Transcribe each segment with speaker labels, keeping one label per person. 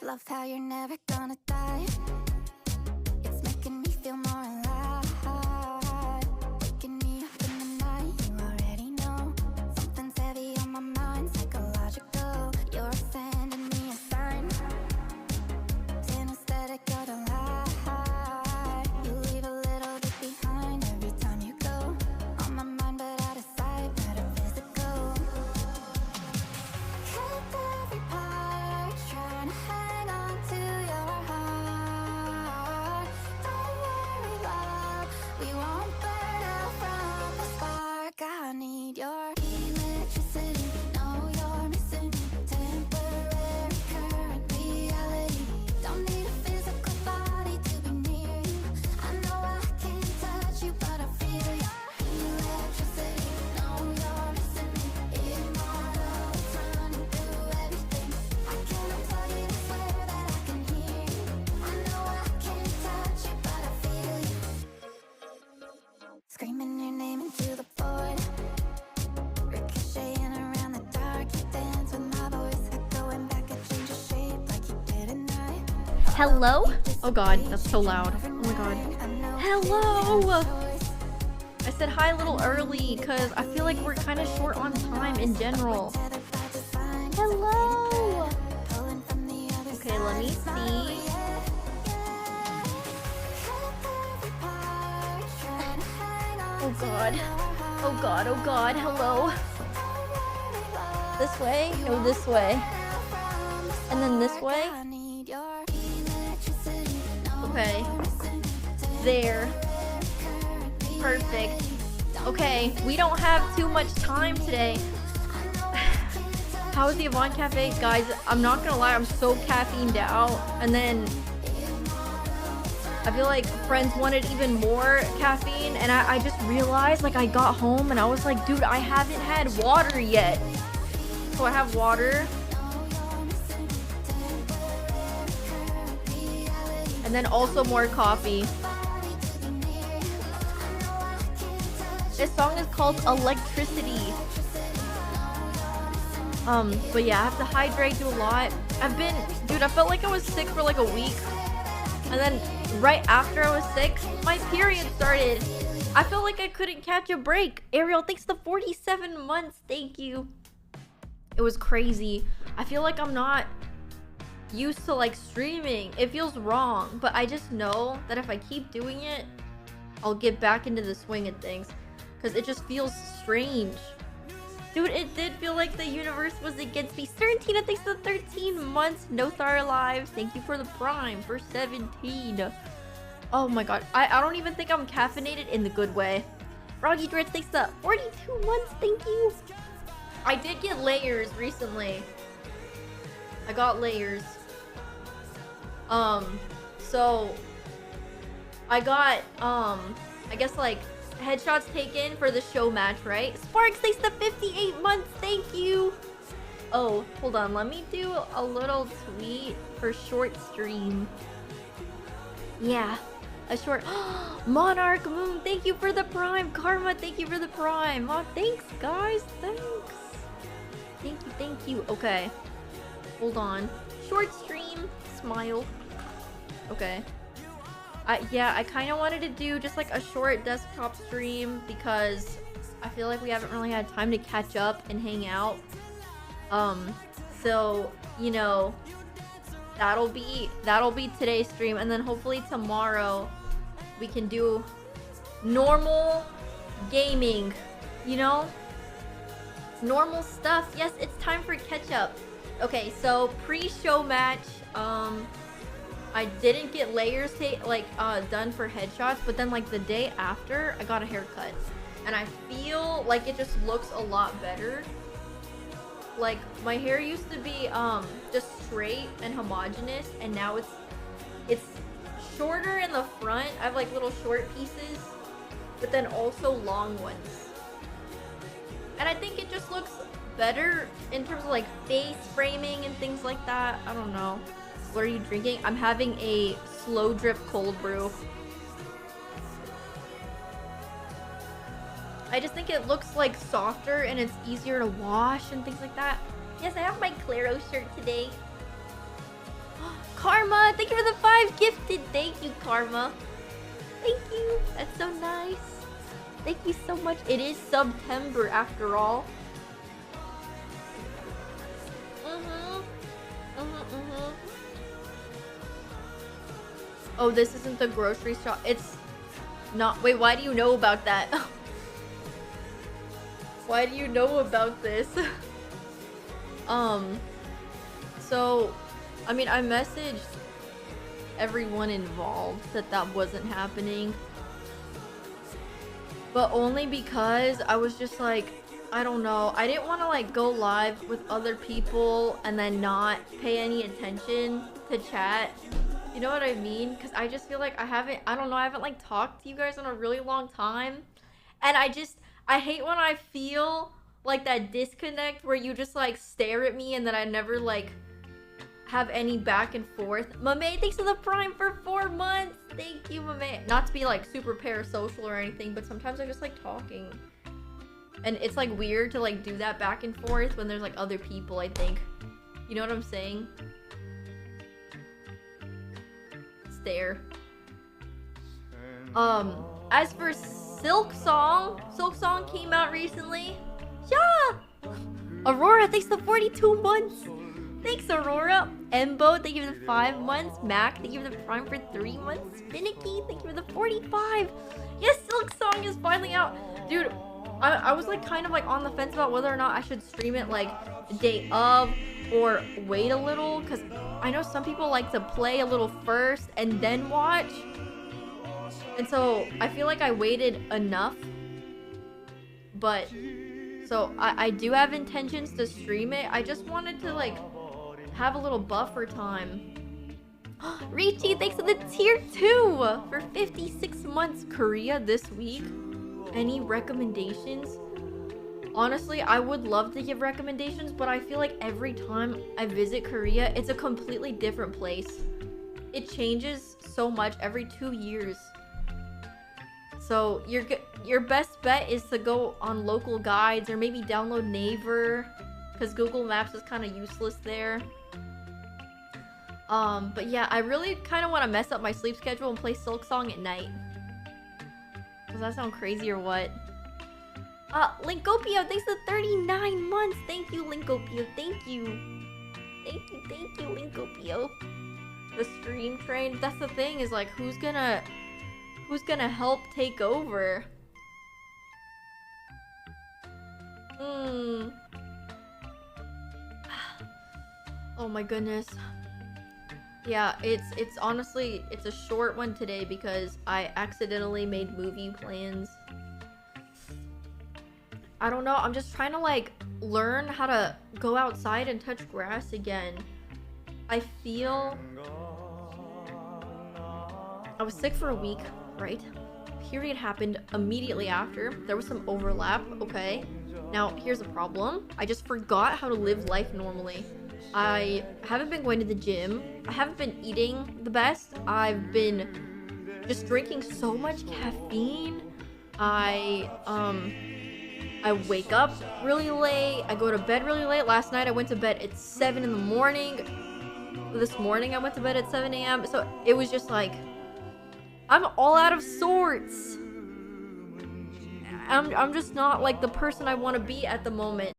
Speaker 1: love how you're never gonna die. It's making me feel more alive. Waking me up in the night, you already know. Something's heavy on my mind, psychological. You're sending me a sign. Synesthetic, you're the light. You leave a little bit behind every time you go. On my mind, but out of sight, metaphysical. Kept every part, trying to hang on to your heart. Don't worry, love, we won't burn out from the spark. I need your electricity. No, you're missing temporary current reality. Don't need a physical body to be near you. I know I can't touch you, but I feel your electricity. No, you're missing me. Immortal, it's running through everything. I can't unplug it, I swear that I can hear you. I know I can't touch you, but I feel you. Screaming your name into the void. Ricocheting around the dark, you dance with my voice. Echoing back, I change your shape like you did at night.
Speaker 2: Hello? Oh god, that's so loud. Oh my god. Hello! I said hi a little early because I feel like we're kind of short on time in general. Hello! Okay, let me see. Oh god. Oh god, oh god, hello. This way? No, this way. And then this way? Okay. There. Perfect. Okay, we don't have too much time today. How is the Avant Cafe? Guys, I'm not gonna lie, I'm so caffeined out. And then I feel like friends wanted even more caffeine. And I just realized, like, I got home and I was like, dude, I haven't had water yet. So I have water. And then also more coffee. This song is called Electricity. But yeah, I have to hydrate, do a lot. Dude, I felt like I was sick for like a week. And then right after I was sick, my period started. I felt like I couldn't catch a break. Ariel, thanks to 47 months. Thank you. It was crazy. I feel like I'm not used to like streaming. It feels wrong, but I just know that if I keep doing it, I'll get back into the swing of things, because it just feels strange. Dude, it did feel like the universe was against me. Tina, thanks for 13 months. No Star Alive, thank you for the prime for 17. Oh my god, I don't even think I'm caffeinated in the good way. Froggy Dritz, thanks for 42 months. Thank you. I did get layers recently. I got layers. So I got I guess like headshots taken for the show match, right? Sparks, thanks to 58 months. Thank you. Oh, hold on, let me do a little tweet for short stream. Yeah, a short Monarch Moon, thank you for the prime. Karma, thank you for the prime. Oh, thanks guys, thanks. Thank you. Okay, hold on. Short stream, smile. Okay. Yeah, I kind of wanted to do just like a short desktop stream because I feel like we haven't really had time to catch up and hang out. So, you know, that'll be today's stream, and then hopefully tomorrow we can do normal gaming, you know? Normal stuff. Yes, it's time for catch up. Okay, so pre-show match, I didn't get layers done for headshots, but then like the day after I got a haircut and I feel like it just looks a lot better. Like my hair used to be just straight and homogeneous, and now it's shorter in the front. I have like little short pieces, but then also long ones. And I think it just looks better in terms of like face framing and things like that. I don't know. What are you drinking? I'm having a slow drip cold brew. I just think it looks like softer and it's easier to wash and things like that. Yes, I have my Claro shirt today. Karma, thank you for the 5 gifted. Thank you, Karma. Thank you. That's so nice. Thank you so much. It is September after all. Oh, this isn't the grocery shop. It's not. Wait, why do you know about that? Why do you know about this? So, I mean, I messaged everyone involved that that wasn't happening. But only because I was just like, I don't know. I didn't want to like go live with other people and then not pay any attention to chat. You know what I mean? Because I just feel like I don't know, I haven't like talked to you guys in a really long time. And I hate when I feel like that disconnect where you just like stare at me and then I never like have any back and forth. Mame, thanks for the Prime for 4 months. Thank you, Mame. Not to be like super parasocial or anything, but sometimes I just like talking. And it's like weird to like do that back and forth when there's like other people, I think. You know what I'm saying? Stare. As for Silk Song came out recently. Yeah! Aurora, thanks for 42 months. Thanks, Aurora. Embo, thank you for the 5 months. Mac, thank you for the Prime for 3 months. Finicky, thank you for the 45. Yes, Silk Song is finally out. Dude, I was like kind of like on the fence about whether or not I should stream it like the day of or wait a little, because I know some people like to play a little first and then watch. And so I feel like I waited enough. But so I do have intentions to stream it. I just wanted to like have a little buffer time. Richie, thanks for the tier 2 for 56 months. Korea this week. Any recommendations? Honestly, I would love to give recommendations, but I feel like every time I visit Korea, it's a completely different place. It changes so much every 2 years. So your best bet is to go on local guides or maybe download Naver, because Google Maps is kind of useless there. But yeah, I really kind of want to mess up my sleep schedule and play Silk Song at night. Does that sound crazy or what? Linkopio, thanks for 39 months. Thank you, Linkopio. Thank you. Thank you, Linkopio. The stream train. That's the thing, is like, who's gonna help take over? Oh my goodness. Yeah, it's honestly, it's a short one today because I accidentally made movie plans. I don't know, I'm just trying to like learn how to go outside and touch grass again. I feel I was sick for a week, right? Period happened immediately after. There was some overlap, okay? Now, here's a problem. I just forgot how to live life normally. I haven't been going to the gym. I haven't been eating the best. I've been just drinking so much caffeine. I wake up really late. I go to bed really late. Last night I went to bed at 7 in the morning. This morning I went to bed at 7 a.m. So it was just like, I'm all out of sorts. I'm just not like the person I want to be at the moment.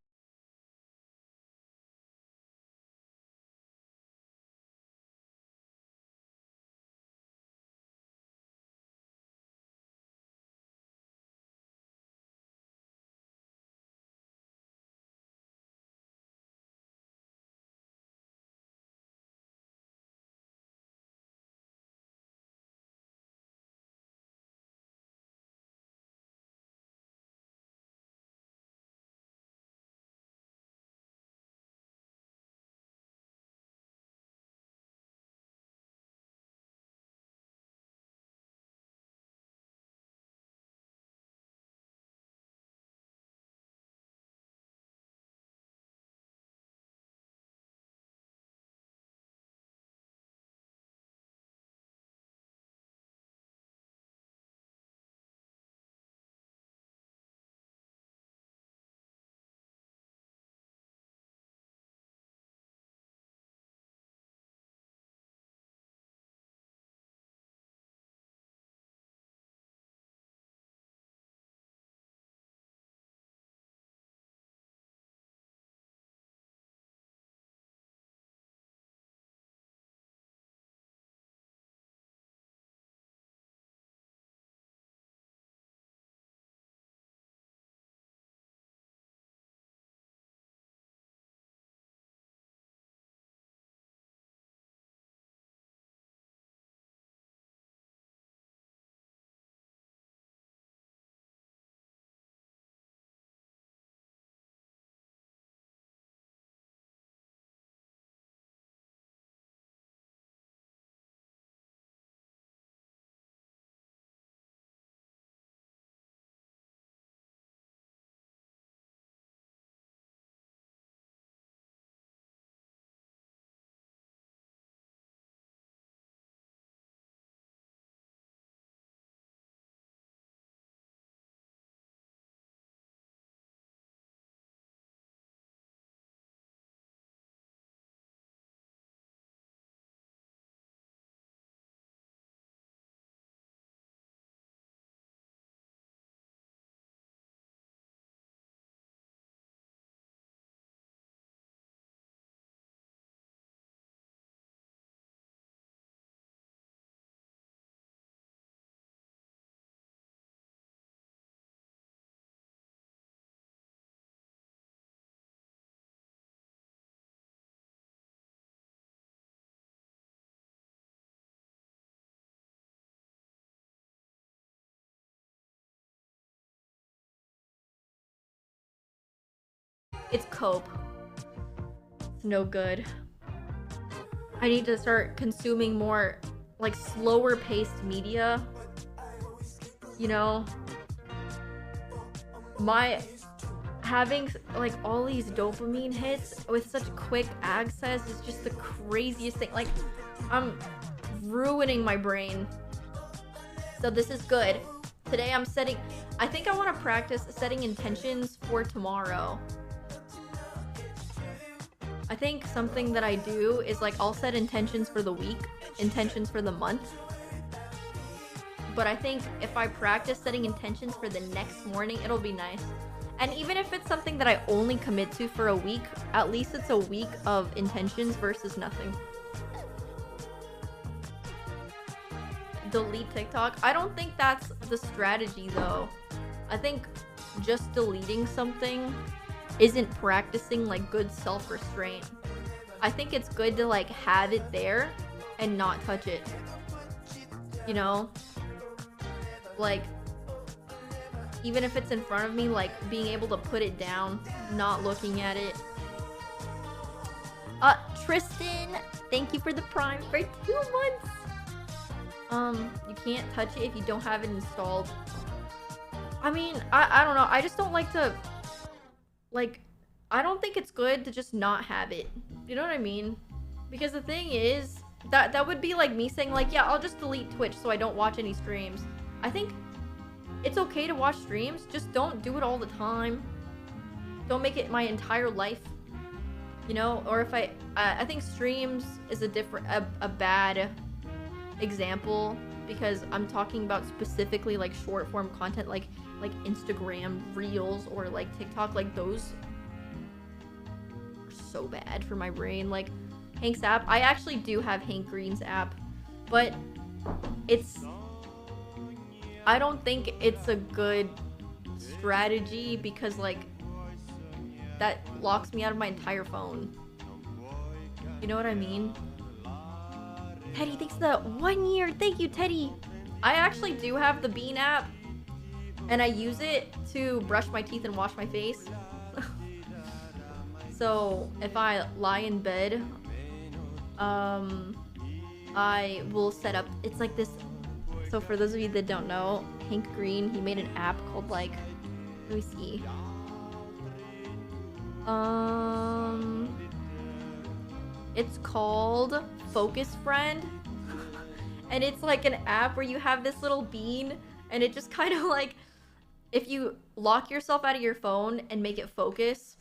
Speaker 2: It's cope. It's no good. I need to start consuming more like slower paced media. You know, my having like all these dopamine hits with such quick access is just the craziest thing. Like, I'm ruining my brain. So this is good. Today I'm setting, I think I want to practice setting intentions for tomorrow. I think something that I do is like I'll set intentions for the week, intentions for the month. But I think if I practice setting intentions for the next morning, it'll be nice. And even if it's something that I only commit to for a week, at least it's a week of intentions versus nothing. Delete TikTok. I don't think that's the strategy though. I think just deleting something isn't practicing like good self-restraint. I think it's good to like have it there and not touch it. You know? Like, even if it's in front of me, like being able to put it down, not looking at it. Tristan, thank you for the Prime for 2 months. You can't touch it if you don't have it installed. I mean, I don't know. I just don't like to, like, I don't think it's good to just not have it. You know what I mean? Because the thing is, that would be like me saying like, yeah, I'll just delete Twitch so I don't watch any streams. I think it's okay to watch streams, just don't do it all the time. Don't make it my entire life. You know, or if I think streams is a bad example because I'm talking about specifically like short form content like Instagram Reels or like TikTok. Like those are so bad for my brain. Like Hank's app, I actually do have Hank Green's app, but I don't think it's a good strategy because like that locks me out of my entire phone. You know what I mean? Teddy, thanks for the 1 year. Thank you, Teddy. I actually do have the Bean app, and I use it to brush my teeth and wash my face. So if I lie in bed, I will set up. It's like this. So for those of you that don't know, Hank Green, he made an app called like, let me see. It's called Focus Friend. And it's like an app where you have this little bean and it just kind of like, if you lock yourself out of your phone and make it focus,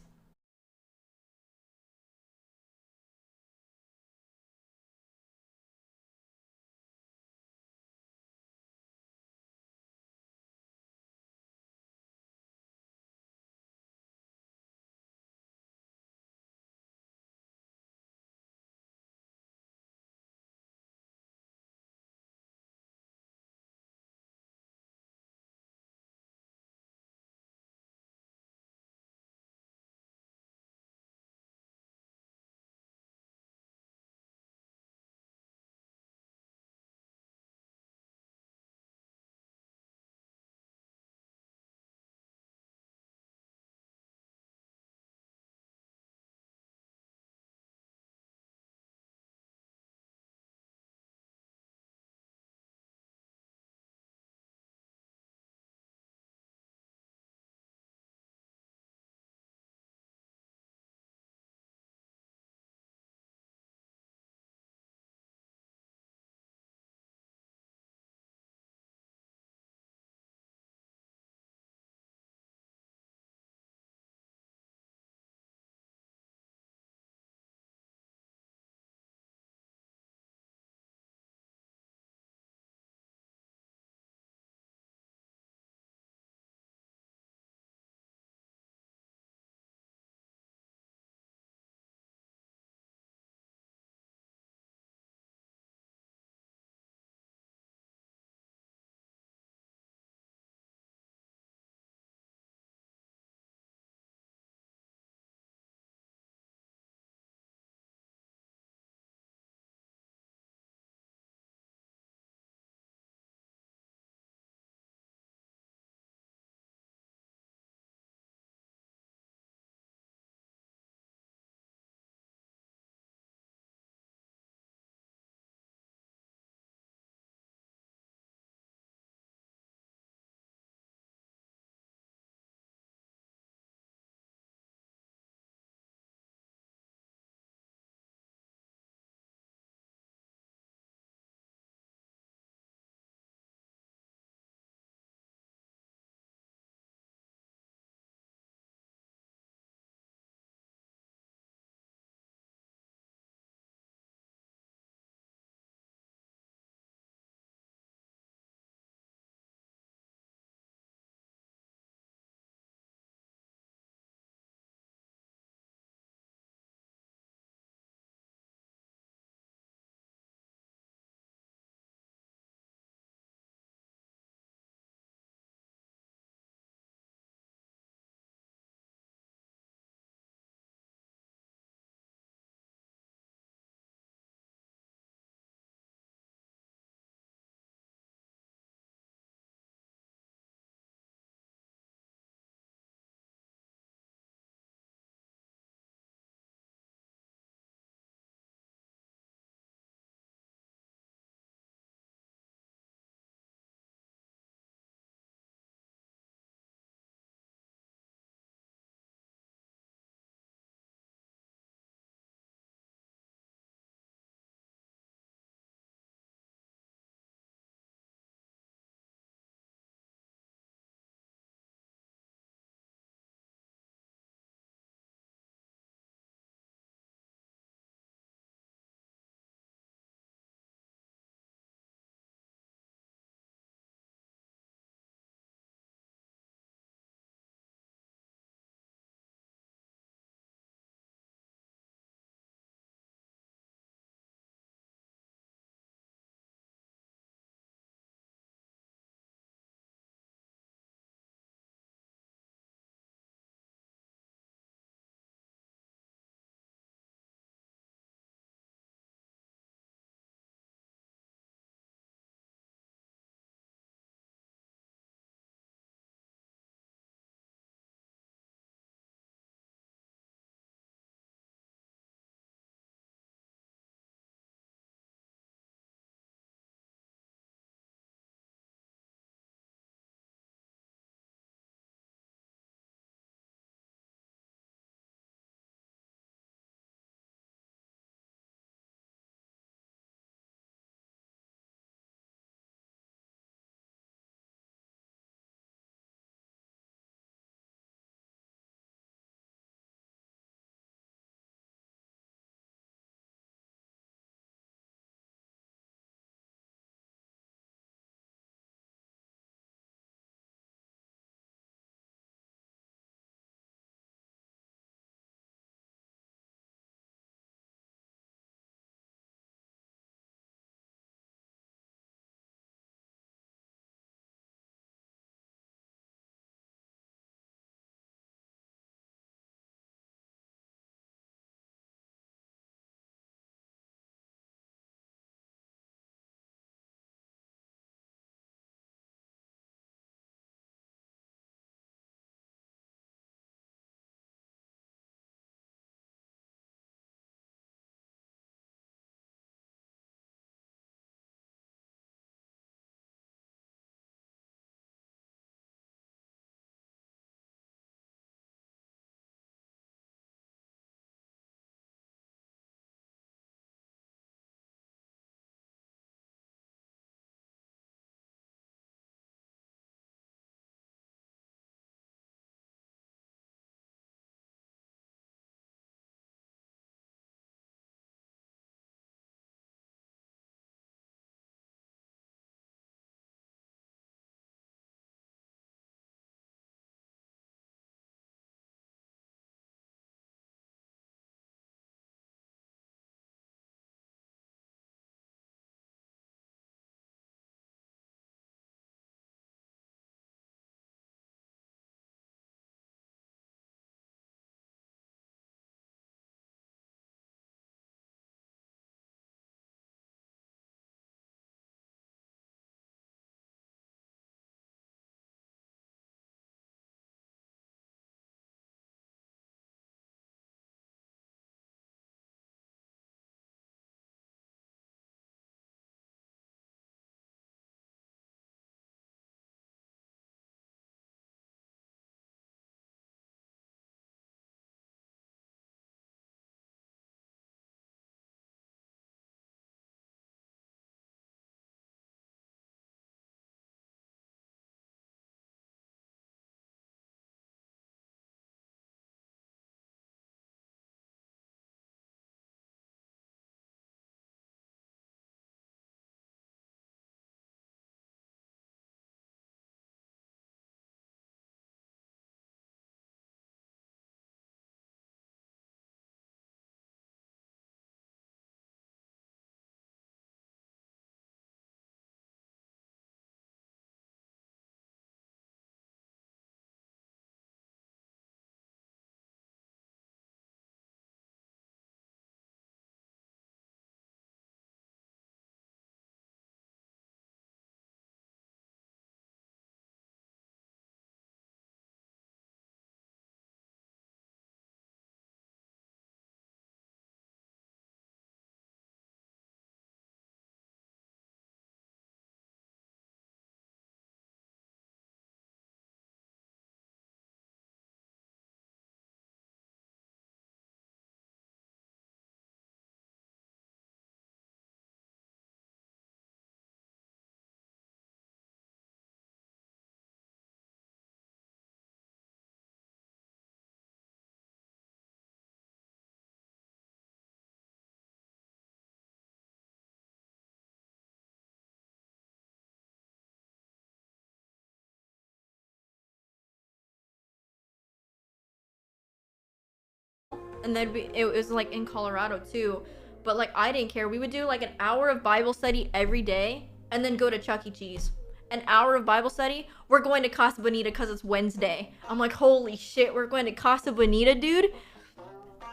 Speaker 2: and then it was like in Colorado too. But like I didn't care. We would do like an hour of Bible study every day, and then go to Chuck E. Cheese. An hour of Bible study. We're going to Casa Bonita because it's Wednesday. I'm like, holy shit, we're going to Casa Bonita, dude.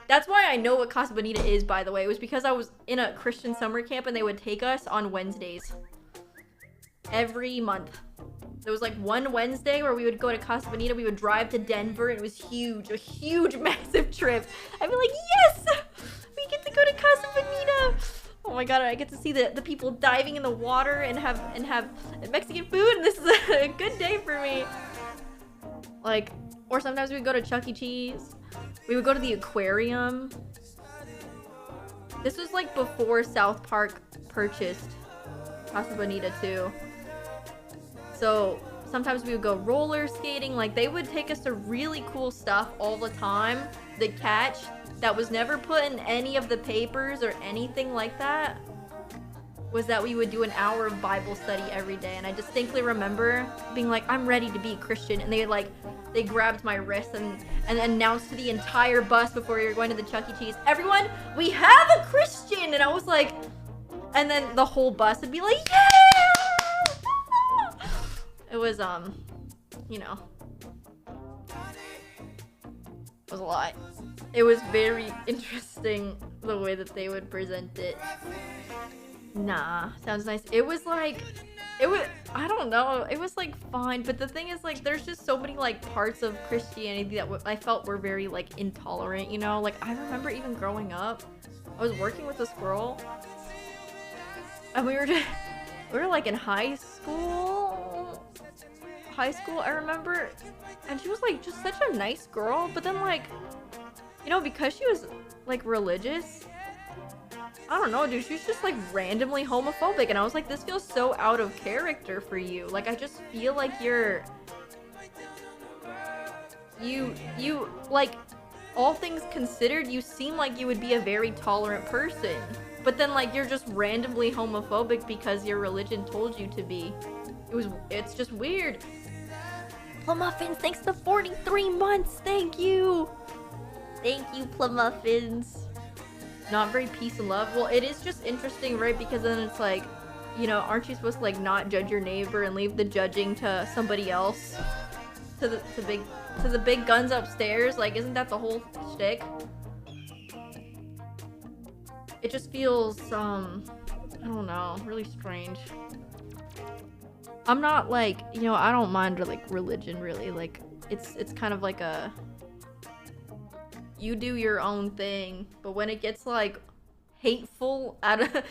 Speaker 2: That's why I know what Casa Bonita is, by the way. It was because I was in a Christian summer camp and they would take us on Wednesdays. Every month. There was like one Wednesday where we would go to Casa Bonita. We would drive to Denver. And it was huge. A huge, massive trip. I'd be like, yes! We get to go to Casa Bonita! Oh my god, I get to see the people diving in the water and have Mexican food, and this is a good day for me. Like, or sometimes we would go to Chuck E. Cheese. We would go to the aquarium. This was like before South Park purchased Casa Bonita too. So sometimes we would go roller skating. Like, they would take us to really cool stuff all the time. The catch that was never put in any of the papers or anything like that was that we would do an hour of Bible study every day. And I distinctly remember being like, I'm ready to be a Christian. And they grabbed my wrist and announced to the entire bus before we were going to the Chuck E. Cheese, everyone, we have a Christian! And I was like, and then the whole bus would be like, yeah! It was, you know, it was a lot. It was very interesting the way that they would present it. Nah, sounds nice. It was like, I don't know, it was like fine, but the thing is, like, there's just so many like parts of Christianity that I felt were very like intolerant, you know? Like, I remember even growing up, I was working with this girl, and we were like in high school, I remember, and she was like just such a nice girl, but then like, you know, because she was like religious, I don't know, dude, she was just like randomly homophobic, and I was like, this feels so out of character for you. Like, I just feel like you like, all things considered, you seem like you would be a very tolerant person, but then like you're just randomly homophobic because your religion told you to be. It's just weird. Plumuffins, thanks to 43 months. Thank you. Thank you, Plumuffins. Not very peace and love. Well, it is just interesting, right? Because then it's like, you know, aren't you supposed to like not judge your neighbor and leave the judging to somebody else? To the big guns upstairs? Like, isn't that the whole shtick? It just feels I don't know, really strange. I'm not like, you know, I don't mind like religion really. Like, it's kind of like a, you do your own thing, but when it gets like hateful out of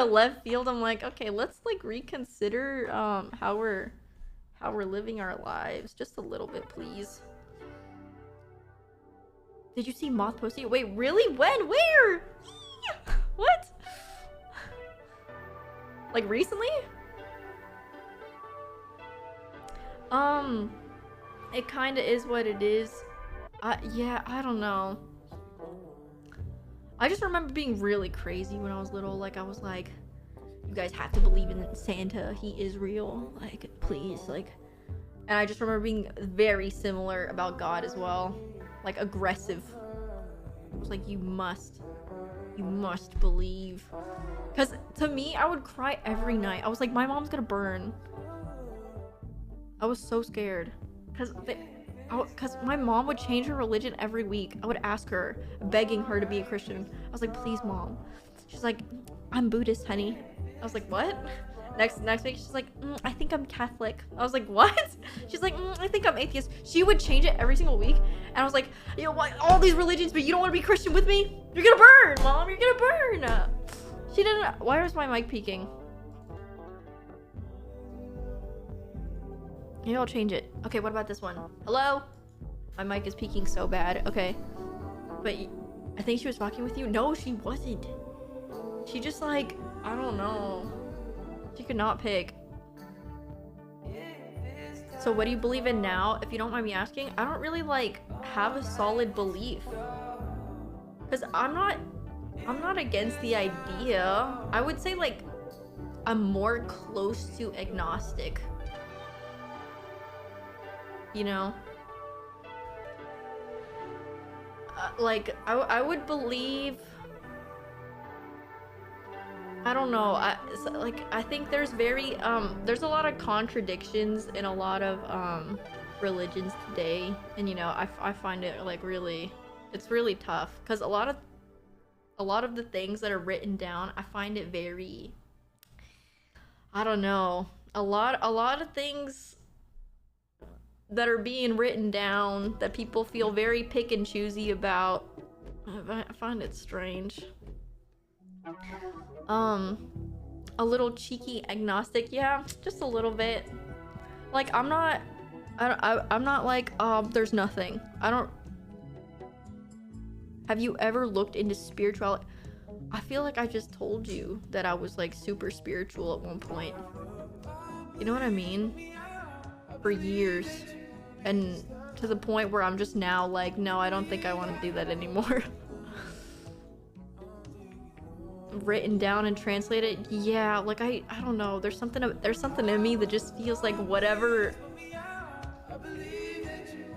Speaker 2: left field, I'm like, okay, let's like reconsider how we're living our lives just a little bit, please. Did you see Moth posting? Wait, really? When? Where? What? Like recently? It kind of is what it is. Yeah, I don't know. I just remember being really crazy when I was little. Like, I was like, you guys have to believe in Santa. He is real. Like, please. Like, and I just remember being very similar about God as well. Like, aggressive. It was like, you must believe. Because to me, I would cry every night. I was like, my mom's gonna burn. I was so scared. Because my mom would change her religion every week. I would ask her, begging her to be a Christian. I was like, please, Mom. She's like, I'm Buddhist, honey. I was like, what? Next week, she's like, I think I'm Catholic. I was like, what? She's like, I think I'm atheist. She would change it every single week. And I was like, you know what? All these religions, but you don't want to be Christian with me? You're gonna burn, Mom. You're gonna burn. She didn't. Why was my mic peaking? Maybe I'll change it. Okay, what about this one? Hello? My mic is peaking so bad. Okay. But I think she was talking with you. No, she wasn't. She just like, I don't know. She could not pick. So what do you believe in now? If you don't mind me asking, I don't really like have a solid belief. Because I'm not against the idea. I would say like I'm more close to agnostic. You know? like I would believe. I don't know. I think there's there's a lot of contradictions in a lot of religions today, and you know, I find it like it's really tough because a lot of the things that are written down, I find it very, I don't know, a lot of things that are being written down that people feel very pick and choosy about. I find it strange. A little cheeky agnostic, yeah, just a little bit. Like I'm not like there's nothing. I don't. Have you ever looked into spirituality? I feel like I just told you that I was like super spiritual at one point. You know what I mean? For years. And to the point where I'm just now like, no, I don't think I want to do that anymore. Written down and translated, yeah, like I don't know, there's something in me that just feels like whatever.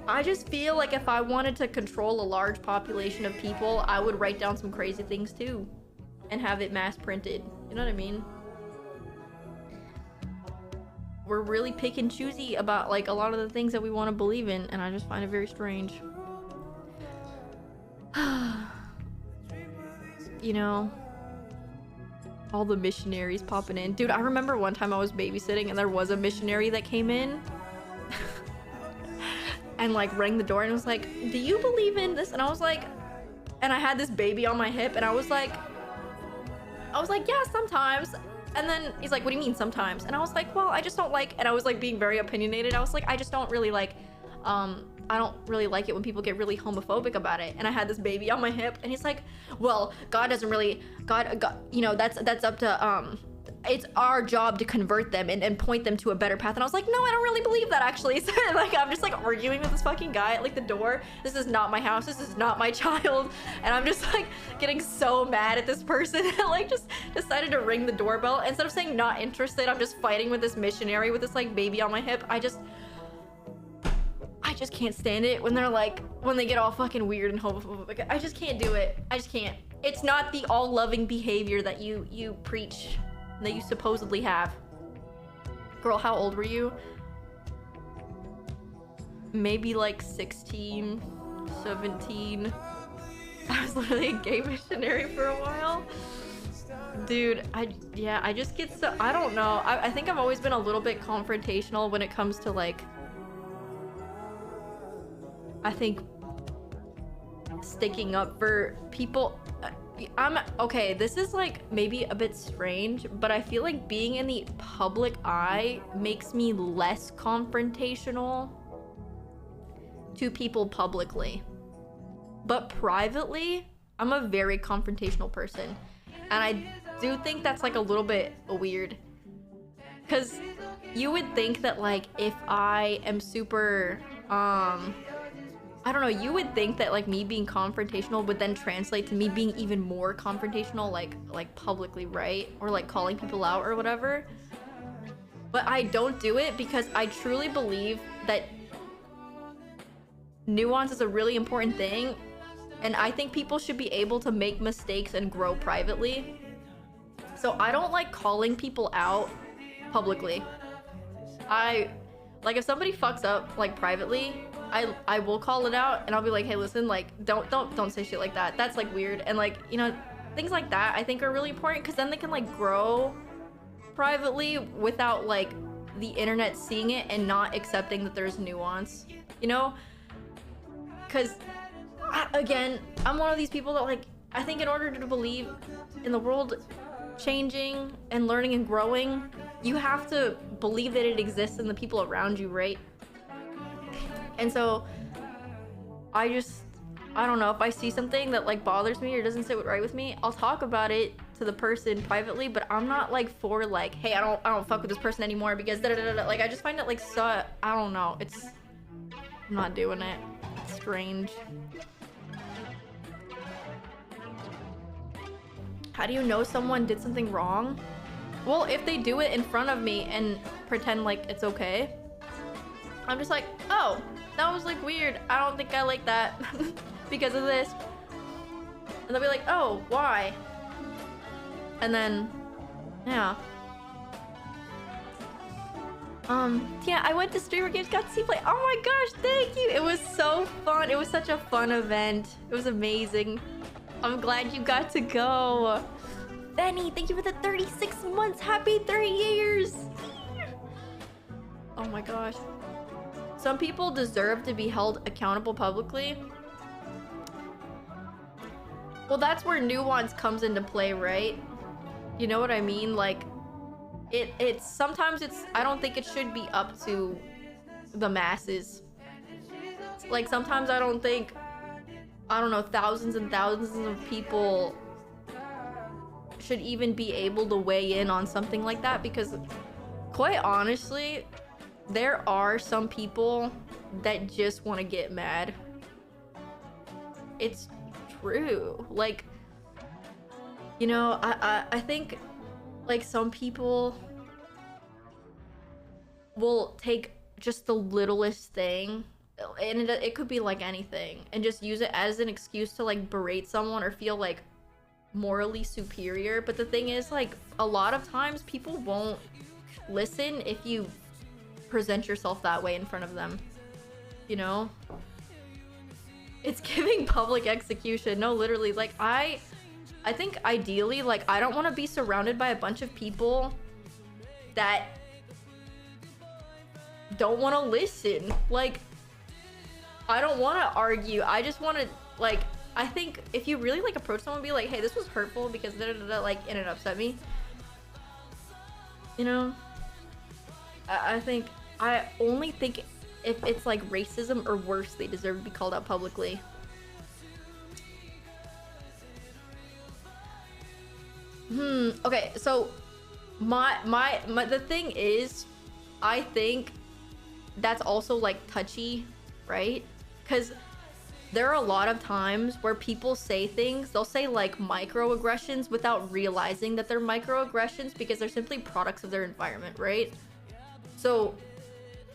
Speaker 2: I just feel like if I wanted to control a large population of people, I would write down some crazy things too and have it mass printed. You know what I mean? We're really pick and choosy about like a lot of the things that we want to believe in, and I just find it very strange. You know, all the missionaries popping in. Dude, I remember one time I was babysitting and there was a missionary that came in and like rang the door and was like, do you believe in this? And I was like, and I had this baby on my hip and I was like, yeah, sometimes. And then he's like, what do you mean sometimes? And I was like, well, I just don't like, and I was like being very opinionated. I was like, I just don't really like, I don't really like it when people get really homophobic about it. And I had this baby on my hip and he's like, well, God doesn't really, God, you know, that's up to, it's our job to convert them and point them to a better path. And I was like, no, I don't really believe that actually. So like, I'm just like arguing with this fucking guy at like the door. This is not my house. This is not my child. And I'm just like getting so mad at this person and like just decided to ring the doorbell. Instead of saying not interested, I'm just fighting with this missionary with this like baby on my hip. I just can't stand it when they're like, when they get all fucking weird and homophobic. I just can't do it. I just can't. It's not the all loving behavior that you preach, that you supposedly have. Girl, how old were you? Maybe like 16, 17. I was literally a gay missionary for a while. Dude, I just get so, I don't know. I think I've always been a little bit confrontational when it comes to like, I think sticking up for people. Okay, this is like maybe a bit strange, but I feel like being in the public eye makes me less confrontational to people publicly. But privately, I'm a very confrontational person. And I do think that's like a little bit weird. Because you would think that like if I am super, I don't know, you would think that like me being confrontational would then translate to me being even more confrontational like publicly, right? Or like calling people out or whatever. But I don't do it because I truly believe that nuance is a really important thing, and I think people should be able to make mistakes and grow privately. So I don't like calling people out publicly. Like if somebody fucks up like privately, I will call it out and I'll be like, hey, listen, like don't say shit like that. That's like weird. And like, you know, things like that I think are really important because then they can like grow privately without like the internet seeing it and not accepting that there's nuance, you know? Because again, I'm one of these people that like, I think in order to believe in the world changing and learning and growing, you have to believe that it exists in the people around you, right? And so I don't know, if I see something that like bothers me or doesn't sit right with me, I'll talk about it to the person privately, but I'm not like for like, hey, I don't fuck with this person anymore because da da da da. Like I just find it like so, I don't know, I'm not doing it. It's strange. How do you know someone did something wrong? Well, if they do it in front of me and pretend like it's okay, I'm just like, oh, that was like weird. I don't think I like that. because of this. And they'll be like, oh, why? And then, yeah. Tina, I went to Streamer Games, got to see play. Oh my gosh, thank you. It was so fun. It was such a fun event. It was amazing. I'm glad you got to go. Benny, thank you for the 36 months. Happy 3 years. Oh my gosh. Some people deserve to be held accountable publicly. Well, that's where nuance comes into play, right? You know what I mean? Like, it's sometimes I don't think it should be up to the masses. Like, sometimes I don't think, I don't know, thousands and thousands of people should even be able to weigh in on something like that, because quite honestly, there are some people that just want to get mad. It's true. Like, you know, I think like some people will take just the littlest thing, and it could be like anything, and just use it as an excuse to like berate someone or feel like morally superior. But the thing is, like, a lot of times people won't listen if you present yourself that way in front of them, you know? It's giving public execution. No, literally, like, I think ideally, like, I don't want to be surrounded by a bunch of people that don't want to listen. Like, I don't want to argue. I just want to, like, I think if you really like approach someone and be like, hey, this was hurtful because da da da da, like, and it upset me, you know, I only think if it's like racism or worse, they deserve to be called out publicly. Okay, so the thing is, I think that's also like touchy, right? Because there are a lot of times where people say things, they'll say like microaggressions without realizing that they're microaggressions because they're simply products of their environment, right? So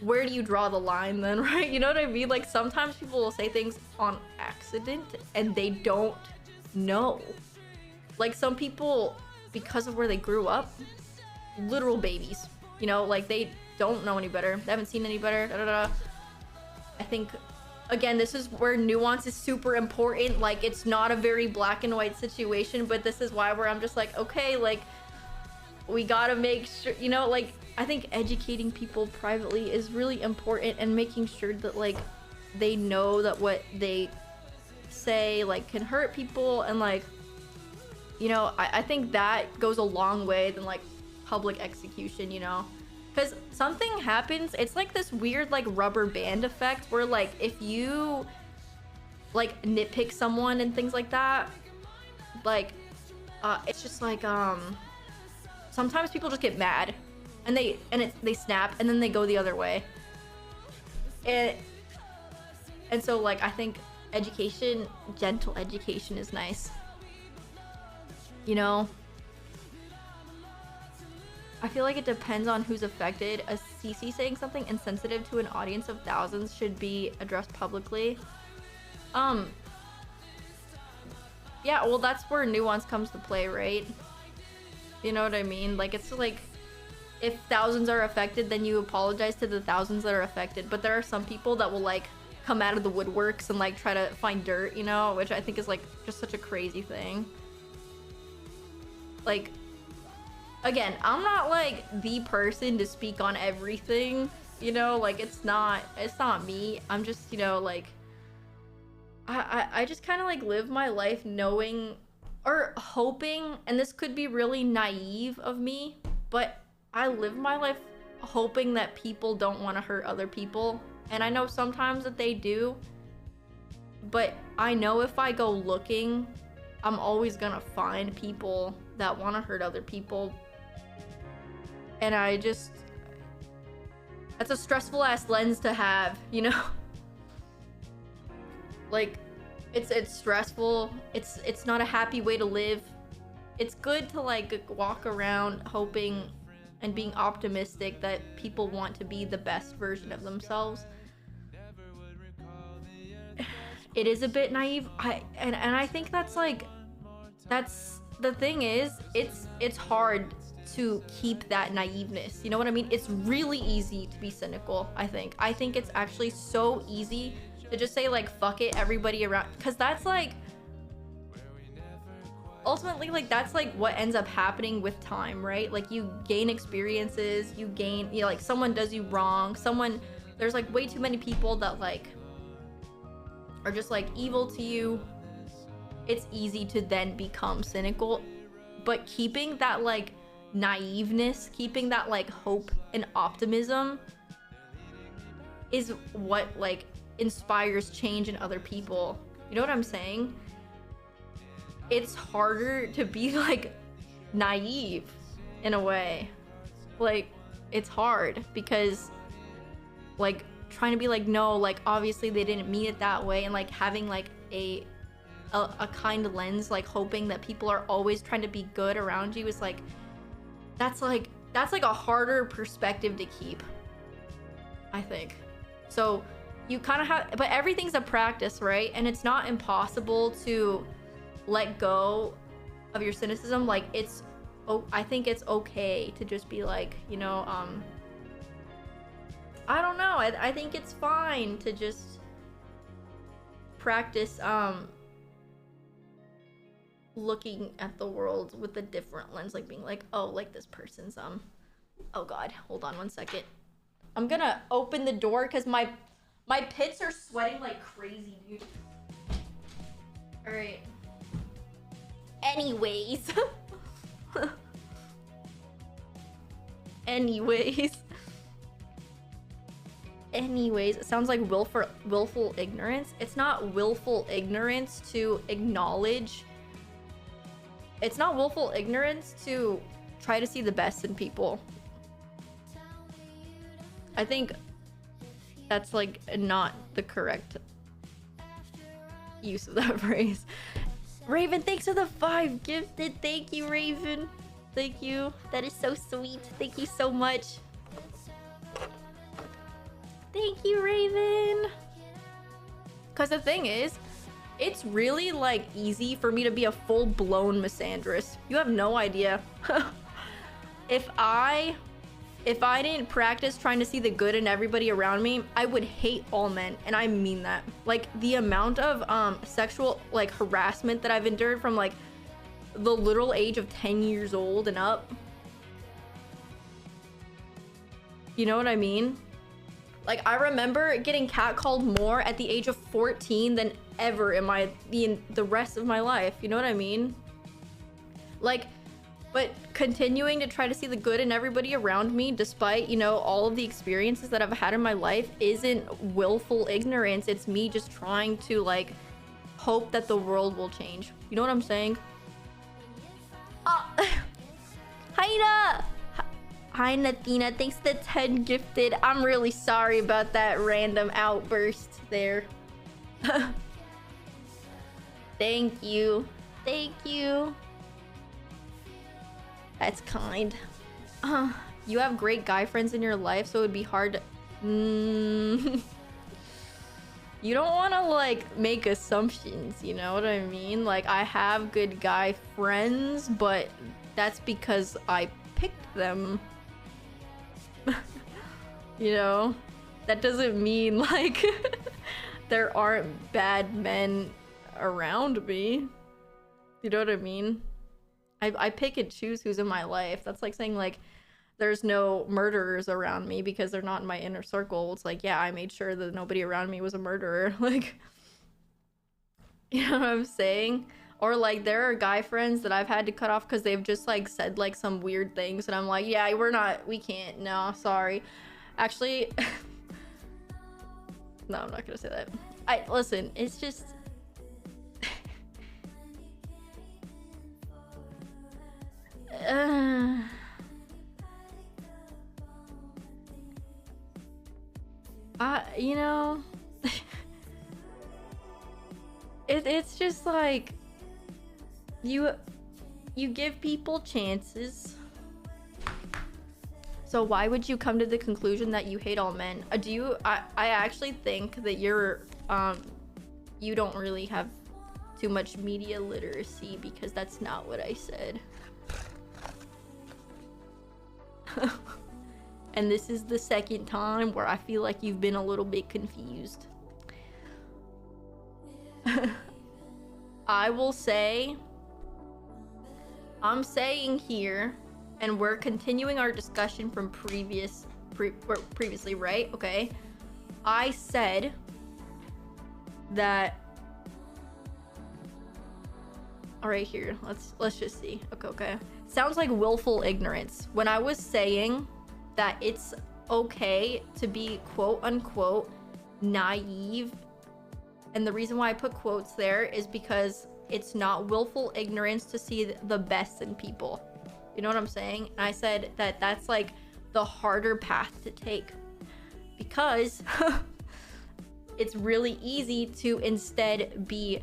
Speaker 2: where do you draw the line then, right? You know what I mean? Like, sometimes people will say things on accident and they don't know. Like, some people, because of where they grew up, literal babies, you know, like, they don't know any better. They haven't seen any better. Da, da, da. I think, again, this is where nuance is super important. Like, it's not a very black and white situation, but this is why I'm just like, okay, like, we gotta make sure, you know, like, I think educating people privately is really important, and making sure that, like, they know that what they say, like, can hurt people, and, like, you know, I think that goes a long way than, like, public execution, you know? Because something happens, it's like this weird, like, rubber band effect where, like, if you, like, nitpick someone and things like that, like, it's just like, sometimes people just get mad and they snap and then they go the other way. And so, like, I think education, gentle education is nice. You know? I feel like it depends on who's affected. A CC saying something insensitive to an audience of thousands should be addressed publicly. Yeah, well, that's where nuance comes to play, right? You know what I mean? Like, it's like, if thousands are affected, then you apologize to the thousands that are affected. But there are some people that will, like, come out of the woodworks and, like, try to find dirt, you know? Which I think is, like, just such a crazy thing. Like, again, I'm not, like, the person to speak on everything, you know? Like, it's not me. I'm just, you know, like, I just kind of, like, live my life knowing or hoping, and this could be really naive of me, but I live my life hoping that people don't want to hurt other people. And I know sometimes that they do, but I know if I go looking, I'm always gonna find people that want to hurt other people. And I just, that's a stressful ass lens to have, you know? Like, it's stressful. It's not a happy way to live. It's good to, like, walk around hoping and being optimistic that people want to be the best version of themselves. it is a bit naive. And I think that's like, that's the thing is, it's hard to keep that naiveness, you know what I mean? It's really easy to be cynical. I think it's actually so easy to just say like fuck it, everybody around, because that's like ultimately like that's like what ends up happening with time, right? Like you gain experiences, you gain, you know, like someone does you wrong, there's like way too many people that like are just like evil to you. It's easy to then become cynical, but keeping that like naiveness, keeping that like hope and optimism is what like inspires change in other people. You know what I'm saying? It's harder to be like naive in a way. Like it's hard because like trying to be like, no, like obviously they didn't mean it that way, and like having like a kind lens, like hoping that people are always trying to be good around you is like that's like a harder perspective to keep, I think. So you kind of have, but everything's a practice, right? And it's not impossible to let go of your cynicism. Like it's, oh, I think it's okay to just be like, you know, I don't know, I think it's fine to just practice looking at the world with a different lens, like being like, oh, like this person's oh god, hold on one second, I'm gonna open the door because my pits are sweating like crazy, dude. All right, anyways. Anyways, it sounds like willful ignorance. It's not willful ignorance to acknowledge. It's not willful ignorance to try to see the best in people. I think that's like not the correct use of that phrase. Raven, thanks for the 5 gifted. Thank you, Raven. Thank you. That is so sweet. Thank you so much. Thank you, Raven. Because the thing is, it's really like easy for me to be a full-blown misandrist. You have no idea. If I didn't practice trying to see the good in everybody around me, I would hate all men, and I mean that. Like the amount of sexual like harassment that I've endured from like the literal age of 10 years old and up. You know what I mean? Like I remember getting catcalled more at the age of 14 than ever in the rest of my life. You know what I mean? Like, but continuing to try to see the good in everybody around me, despite, you know, all of the experiences that I've had in my life, isn't willful ignorance. It's me just trying to like hope that the world will change. You know what I'm saying? Hi, Hi, Natina. Thanks for the 10 gifted. I'm really sorry about that random outburst there. Thank you. Thank you. That's kind. You have great guy friends in your life, so it would be hard to... You don't want to, like, make assumptions, you know what I mean? Like, I have good guy friends, but that's because I picked them. You know? That doesn't mean, like, there aren't bad men around me. You know what I mean? I pick and choose who's in my life. That's like saying, like, there's no murderers around me because they're not in my inner circle. It's like, yeah, I made sure that nobody around me was a murderer. Like, you know what I'm saying? Or like, there are guy friends that I've had to cut off because they've just like said like some weird things, and I'm like, yeah, we can't, no, sorry. Actually, no, I'm not gonna say that. Listen, it's just you know, it's just like you give people chances. So why would you come to the conclusion that you hate all men? I actually think that you don't really have too much media literacy, because that's not what I said. And this is the second time where I feel like you've been a little bit confused. I will say, I'm saying here, and we're continuing our discussion from previously, right? Okay. I said that. All right, here. Let's just see. Okay. Sounds like willful ignorance. When I was saying that it's okay to be quote unquote naive, and the reason why I put quotes there is because it's not willful ignorance to see the best in people. You know what I'm saying? And I said that that's like the harder path to take, because it's really easy to instead be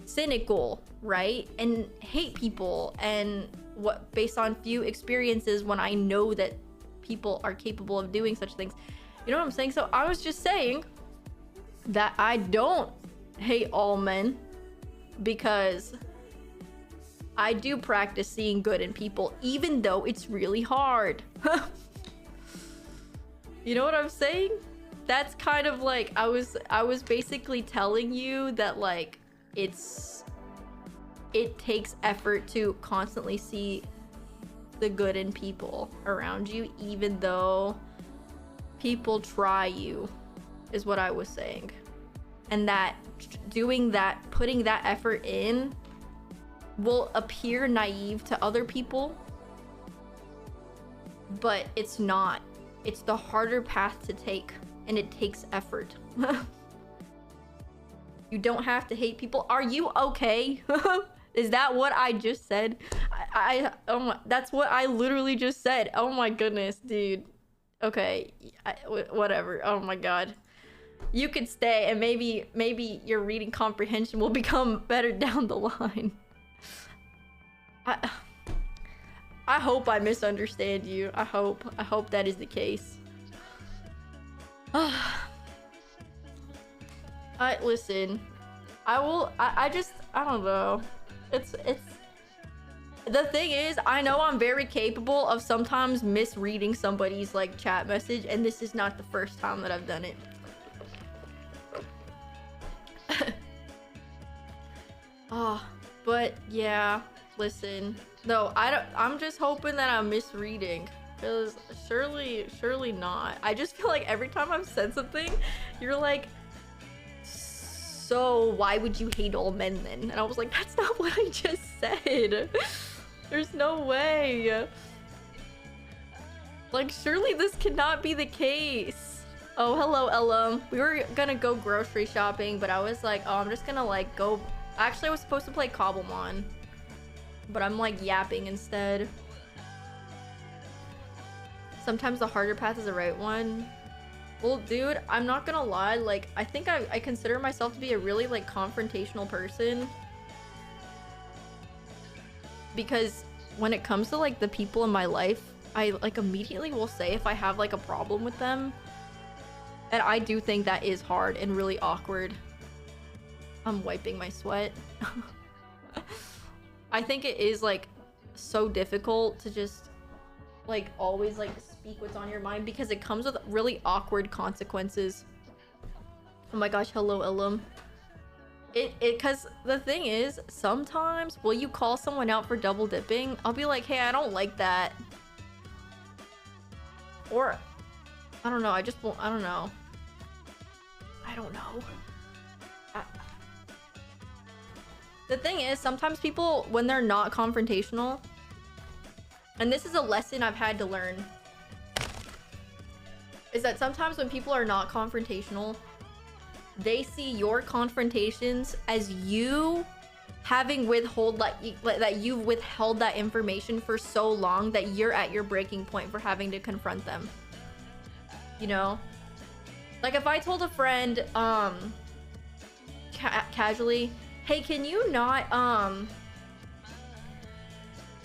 Speaker 2: cynical, right? And hate people, and what, based on few experiences, when I know that people are capable of doing such things. You know what I'm saying? So I was just saying that I don't hate all men, because I do practice seeing good in people, even though it's really hard. You know what I'm saying? That's kind of like, I was basically telling you that, like, it takes effort to constantly see the good in people around you, even though people try you, is what I was saying. And that doing that, putting that effort in, will appear naive to other people, but it's not. It's the harder path to take, and it takes effort. You don't have to hate people. Are you okay? Is that what I just said? Oh my, that's what I literally just said. Oh my goodness, dude. Okay, whatever. Oh my god. You could stay, and maybe your reading comprehension will become better down the line. I hope I misunderstand you. I hope that is the case. Listen, I don't know. It's the thing is, I know I'm very capable of sometimes misreading somebody's like chat message, and this is not the first time that I've done it. But yeah, listen. No, I'm just hoping that I'm misreading, because surely not. I just feel like every time I've said something, you're like, so why would you hate all men then? And I was like, that's not what I just said. There's no way. Like, surely this cannot be the case. Oh, hello, Ella. We were gonna go grocery shopping, but I was like, oh, I'm just gonna like go. Actually, I was supposed to play COBBLEMON, but I'm like yapping instead. Sometimes the harder path is the right one. Well, dude, I'm not gonna lie, like, I think I consider myself to be a really, like, confrontational person. Because when it comes to, like, the people in my life, I, like, immediately will say if I have, like, a problem with them. And I do think that is hard and really awkward. I'm wiping my sweat. I think it is, like, so difficult to just, like, always, like, speak what's on your mind, because it comes with really awkward consequences. Oh my gosh, hello, Ilum. Because the thing is, sometimes, will you call someone out for double dipping? I'll be like, hey, I don't like that. Or, I don't know, I don't know. I don't know. The thing is, sometimes people, when they're not confrontational, and this is a lesson I've had to learn, is that sometimes when people are not confrontational, they see your confrontations as you having that you've withheld that information for so long that you're at your breaking point for having to confront them. You know? Like, if I told a friend, casually, hey, can you not,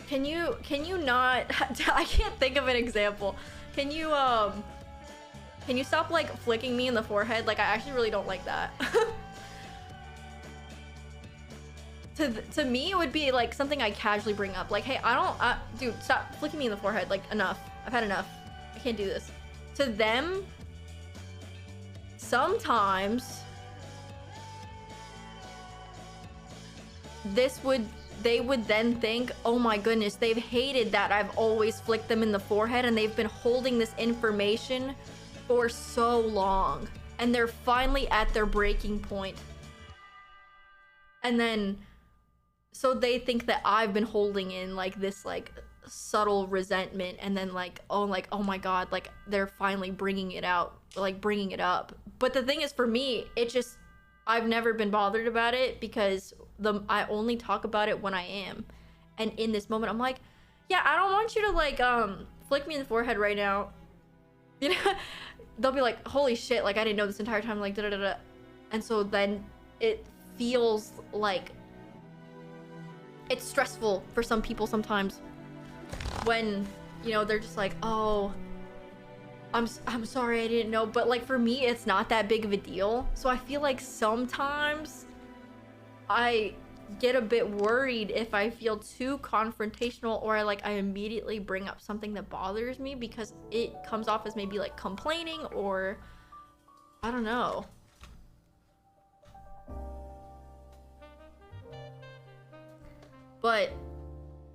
Speaker 2: can you not, I can't think of an example. Can you stop, like, flicking me in the forehead? Like, I actually really don't like that. to me, it would be like something I casually bring up. Like, hey, dude, stop flicking me in the forehead. Like, enough. I've had enough. I can't do this. To them, sometimes they would then think, oh my goodness, they've hated that I've always flicked them in the forehead and they've been holding this information for so long. And they're finally at their breaking point. And then, so they think that I've been holding in like this like subtle resentment, and then like oh my god, like they're finally bringing it out, like bringing it up. But the thing is, for me, it just, I've never been bothered about it because I only talk about it when I am. And in this moment, I'm like, yeah, I don't want you to like flick me in the forehead right now. You know, they'll be like, holy shit, like I didn't know this entire time, like da da da da. And so then it feels like it's stressful for some people sometimes when, you know, they're just like, oh, I'm sorry, I didn't know. But like for me, it's not that big of a deal. So I feel like sometimes I get a bit worried if I feel too confrontational, or I immediately bring up something that bothers me because it comes off as maybe like complaining, or I don't know. But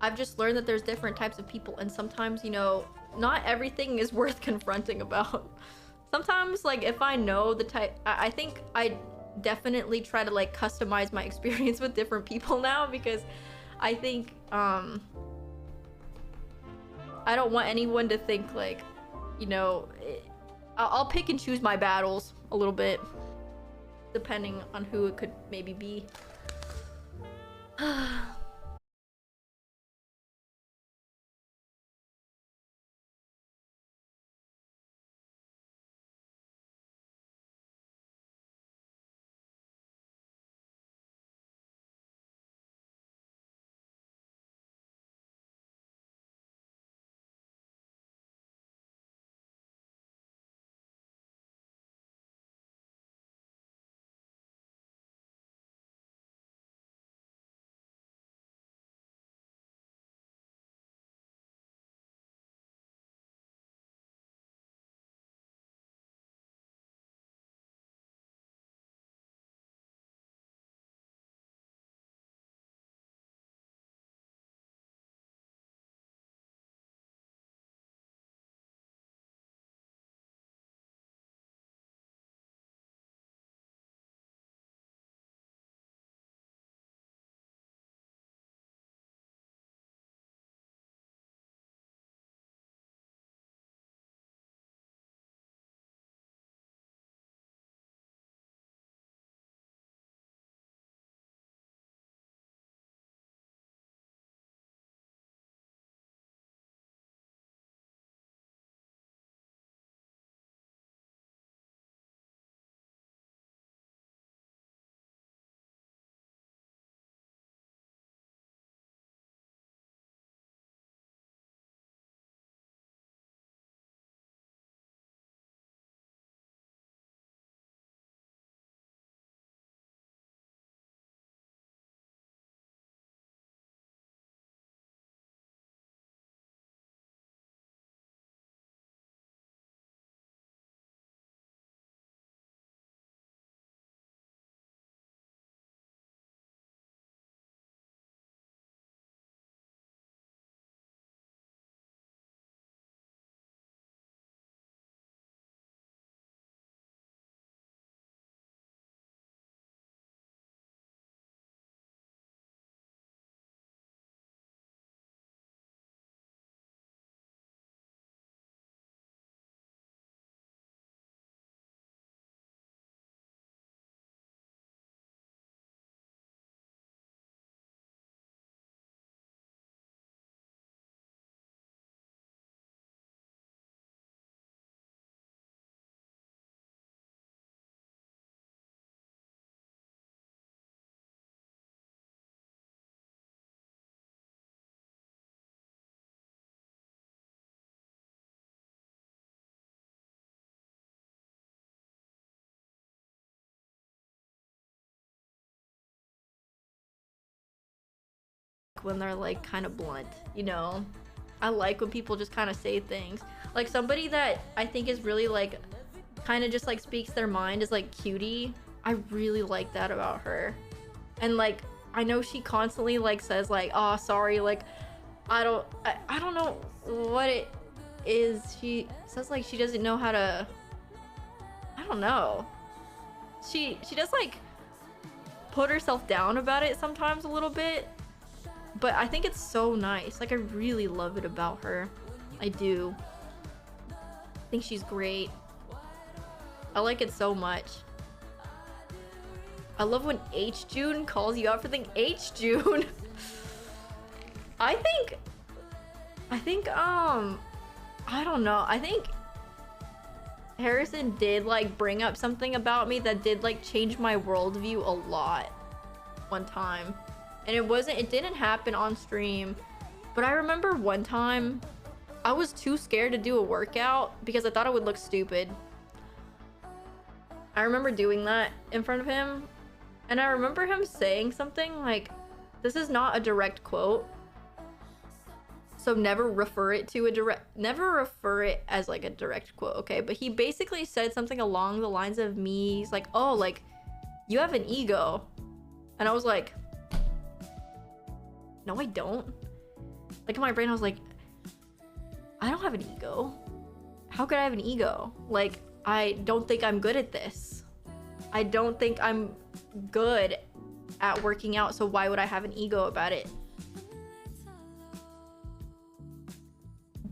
Speaker 2: I've just learned that there's different types of people, and sometimes, you know, not everything is worth confronting about. Sometimes, like, if I know the type, I think I definitely try to like customize my experience with different people now, because I think I don't want anyone to think like, you know, I'll pick and choose my battles a little bit depending on who it could maybe be. when they're like kind of blunt, you know? I like when people just kind of say things. Like somebody that I think is really like kind of just like speaks their mind is like Cutie. I really like that about her. And like I know she constantly like says like, oh sorry, like I don't know what it is. She says like she doesn't know how to, I don't know. She does like put herself down about it sometimes a little bit, but I think it's so nice. Like I really love it about her. I do. I think she's great. I like it so much. I love when H June calls you out for thing. H June. I think I don't know. I think Harrison did like bring up something about me that did like change my worldview a lot one time. And it didn't happen on stream, but I remember one time I was too scared to do a workout because I thought it would look stupid. I remember doing that in front of him, and I remember him saying something like, this is not a direct quote, so never refer it as like a direct quote, okay? But he basically said something along the lines of me, he's like, oh, like, you have an ego. And I was like, no, I don't. Like in my brain, I was like, I don't have an ego. How could I have an ego? Like, I don't think I'm good at this. I don't think I'm good at working out, so why would I have an ego about it?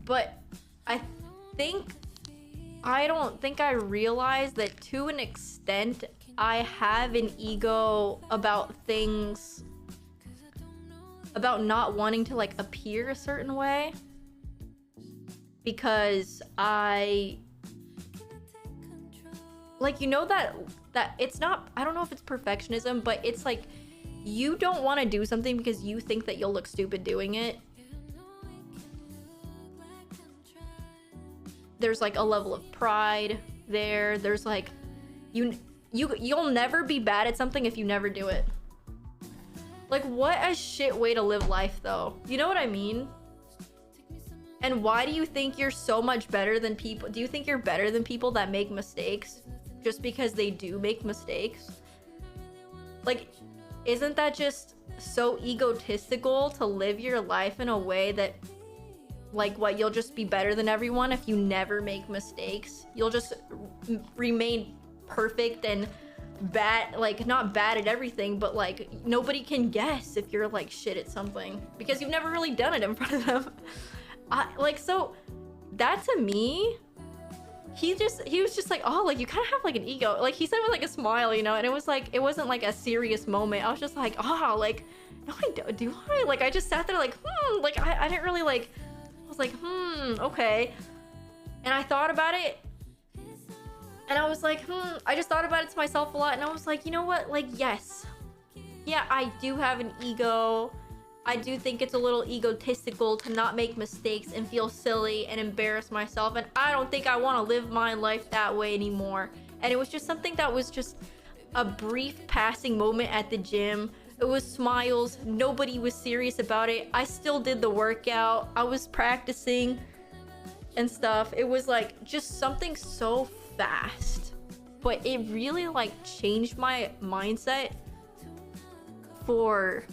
Speaker 2: But I don't think I realized that to an extent I have an ego about things, about not wanting to like appear a certain way, because I like, you know, that it's not, I don't know if it's perfectionism, but it's like you don't want to do something because you think that you'll look stupid doing it. There's like a level of pride there. There's like you'll never be bad at something if you never do it. Like, what a shit way to live life though. You know what I mean? And why do you think you're so much better than people? Do you think you're better than people that make mistakes just because they do make mistakes? Like, isn't that just so egotistical to live your life in a way that, like, what, you'll just be better than everyone if you never make mistakes? You'll just remain perfect and bad, like, not bad at everything, but like nobody can guess if you're like shit at something because you've never really done it in front of them. Like, so that to me, he was just like, oh, like, you kind of have like an ego. Like, he said it with like a smile, you know, and it was like, it wasn't like a serious moment. I was just like, oh, like, no, I don't, do I? Like, I just sat there like, like, I didn't really like, I was like, okay. And I thought about it, and I was like, I just thought about it to myself a lot, and I was like, you know what? Like, yes. Yeah, I do have an ego. I do think it's a little egotistical to not make mistakes and feel silly and embarrass myself, and I don't think I want to live my life that way anymore. And it was just something that was just a brief passing moment at the gym. It was smiles. Nobody was serious about it. I still did the workout. I was practicing and stuff. It was like just something so fast, but it really like changed my mindset for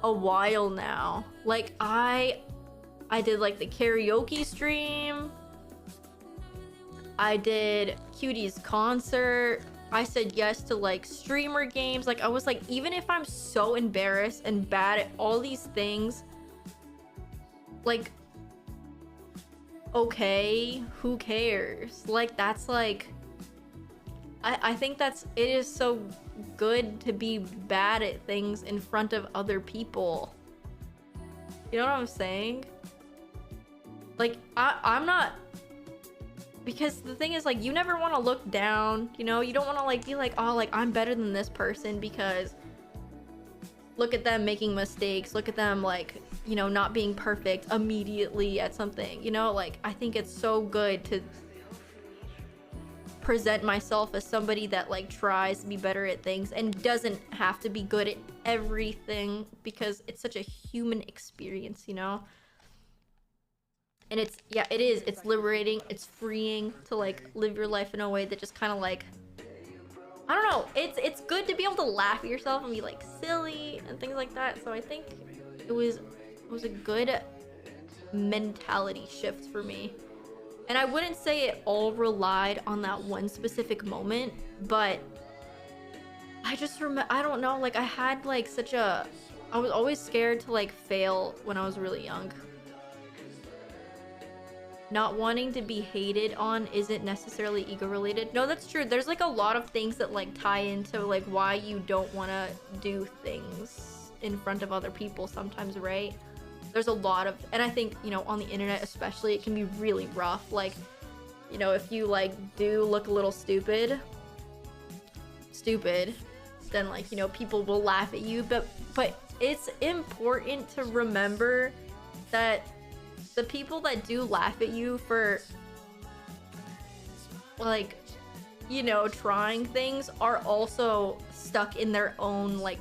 Speaker 2: a while now. Like, I did like the karaoke stream, I did Cutie's concert, I said yes to like streamer games. Like, I was like, even if I'm so embarrassed and bad at all these things, like, okay, who cares? Like, that's like, I think it is so good to be bad at things in front of other people. You know what I'm saying? Like, I'm not, because the thing is, like, you never want to look down, you know? You don't want to like be like, oh, like, I'm better than this person because look at them making mistakes, look at them like, you know, not being perfect immediately at something, you know? Like, I think it's so good present myself as somebody that like tries to be better at things and doesn't have to be good at everything, because it's such a human experience, you know? And it's, yeah, it is. It's liberating. It's freeing to like live your life in a way that just kind of like, I don't know. It's good to be able to laugh at yourself and be like silly and things like that. So I think it was a good mentality shift for me. And I wouldn't say it all relied on that one specific moment, but I just remember, I don't know, like I had like such a, I was always scared to like fail when I was really young. Not wanting to be hated on isn't necessarily ego related. No, that's true. There's like a lot of things that like tie into like why you don't want to do things in front of other people sometimes, right? There's a lot of, and I think, you know, on the internet especially, it can be really rough. Like, you know, if you like do look a little stupid, then like, you know, people will laugh at you. But it's important to remember that the people that do laugh at you for like, you know, trying things are also stuck in their own like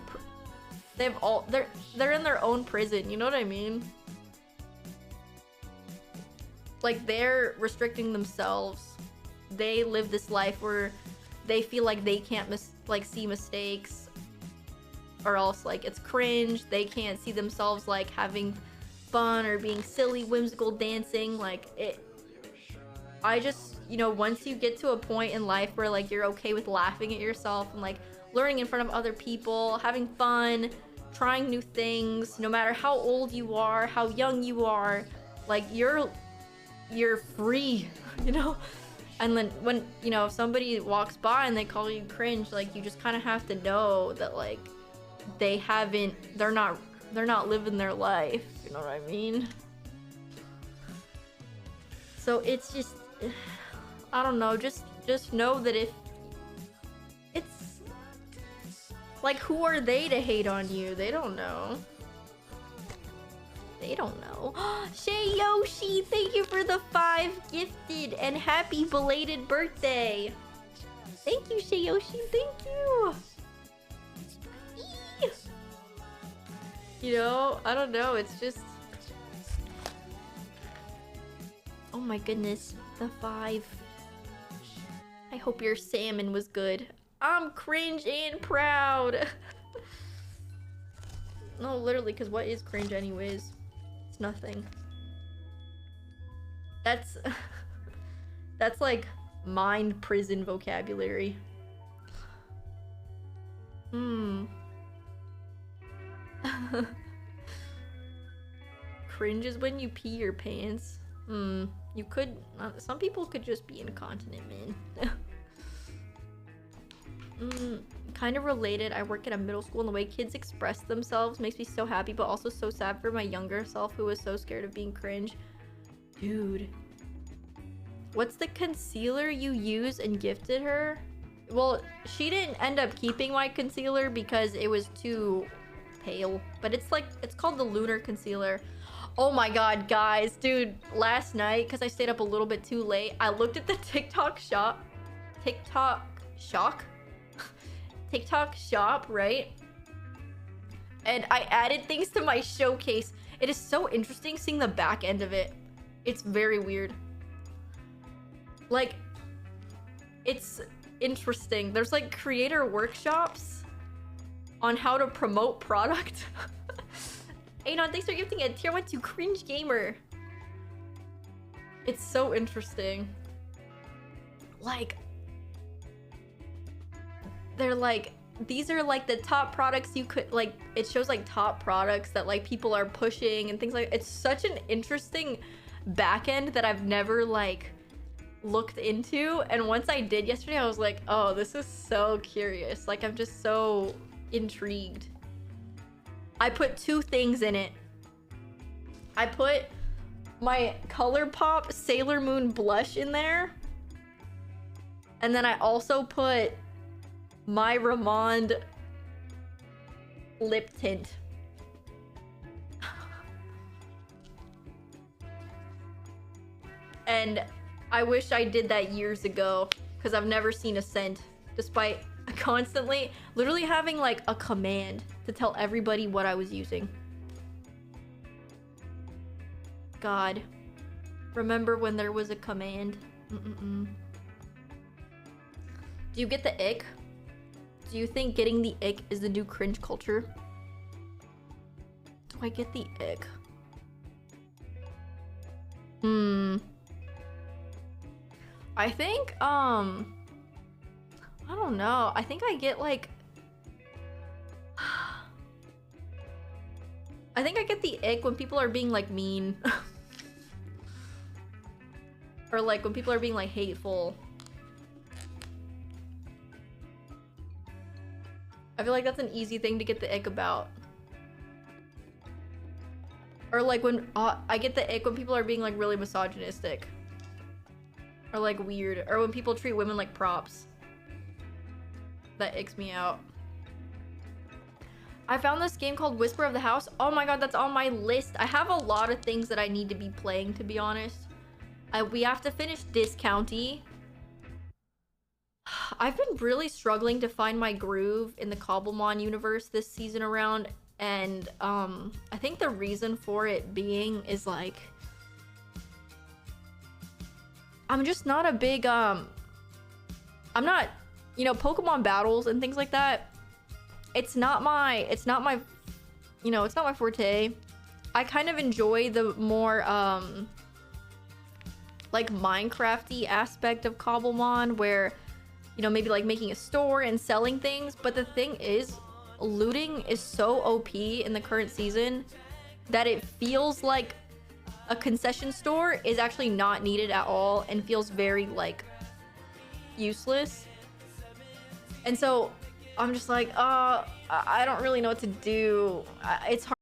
Speaker 2: they're in their own prison, you know what I mean? Like they're restricting themselves. They live this life where they feel like they can't see mistakes, or else like it's cringe. They can't see themselves like having fun or being silly, whimsical, dancing. Like it, I just, you know, once you get to a point in life where like you're okay with laughing at yourself and like learning in front of other people, having fun, trying new things, no matter how old you are, how young you are, like you're free, you know? And then when, you know, if somebody walks by and they call you cringe, like you just kind of have to know that like they're not living their life, you know what I mean? So it's just, I don't know, just know that if it's like, who are they to hate on you? They don't know. They don't know. Shay Yoshi, thank you for the 5 gifted and happy belated birthday. Thank you, Shay Yoshi. Thank you. Eee. You know, I don't know. It's just, oh my goodness, the 5. I hope your salmon was good. I'm cringe and proud. No, literally, because what is cringe anyways? It's nothing. That's like mind prison vocabulary. Cringe is when you pee your pants. You could, some people could just be incontinent, man. Kind of related. I work at a middle school and the way kids express themselves makes me so happy, but also so sad for my younger self who was so scared of being cringe. Dude, what's the concealer you use and gifted her? Well, she didn't end up keeping my concealer because it was too pale, but it's like, it's called the Lunar Concealer. Oh my god, guys, dude, last night, because I stayed up a little bit too late, I looked at the TikTok shop, right? And I added things to my showcase. It is so interesting seeing the back end of it. It's very weird. Like, it's interesting. There's like creator workshops on how to promote product. Anon, thanks for gifting a tier 1 to Cringe Gamer. It's so interesting. Like, they're like, these are like the top products you could like, it shows like top products that like people are pushing and things like, it's such an interesting back end that I've never like looked into. And once I did yesterday, I was like, oh, this is so curious. Like, I'm just so intrigued. I put 2 things in it. I put my ColourPop Sailor Moon blush in there. And then I also put my Ramond lip tint. And I wish I did that years ago. because I've never seen a send, despite constantly literally having like a command to tell everybody what I was using. God, remember when there was a command? Do you get the ick? Do you think getting the ick is the new cringe culture? Do I get the ick? I think, I don't know. I think I get like... I think I get the ick when people are being like mean. Or like when people are being like hateful. I feel like that's an easy thing to get the ick about. Or like when I get the ick when people are being like really misogynistic. Or like weird. Or when people treat women like props. That icks me out. I found this game called Whisper of the House. Oh my god, that's on my list. I have a lot of things that I need to be playing, to be honest. We have to finish Discounty. I've been really struggling to find my groove in the COBBLEMON universe this season around. And I think the reason for it being is like... I'm just not a big... I'm not... You know, Pokemon battles and things like that. It's not my... You know, it's not my forte. I kind of enjoy the more... like Minecraft-y aspect of COBBLEMON where, you know, maybe like making a store and selling things. But the thing is, looting is so OP in the current season that it feels like a concession store is actually not needed at all and feels very like useless. And so I'm just like, I don't really know what to do. It's hard.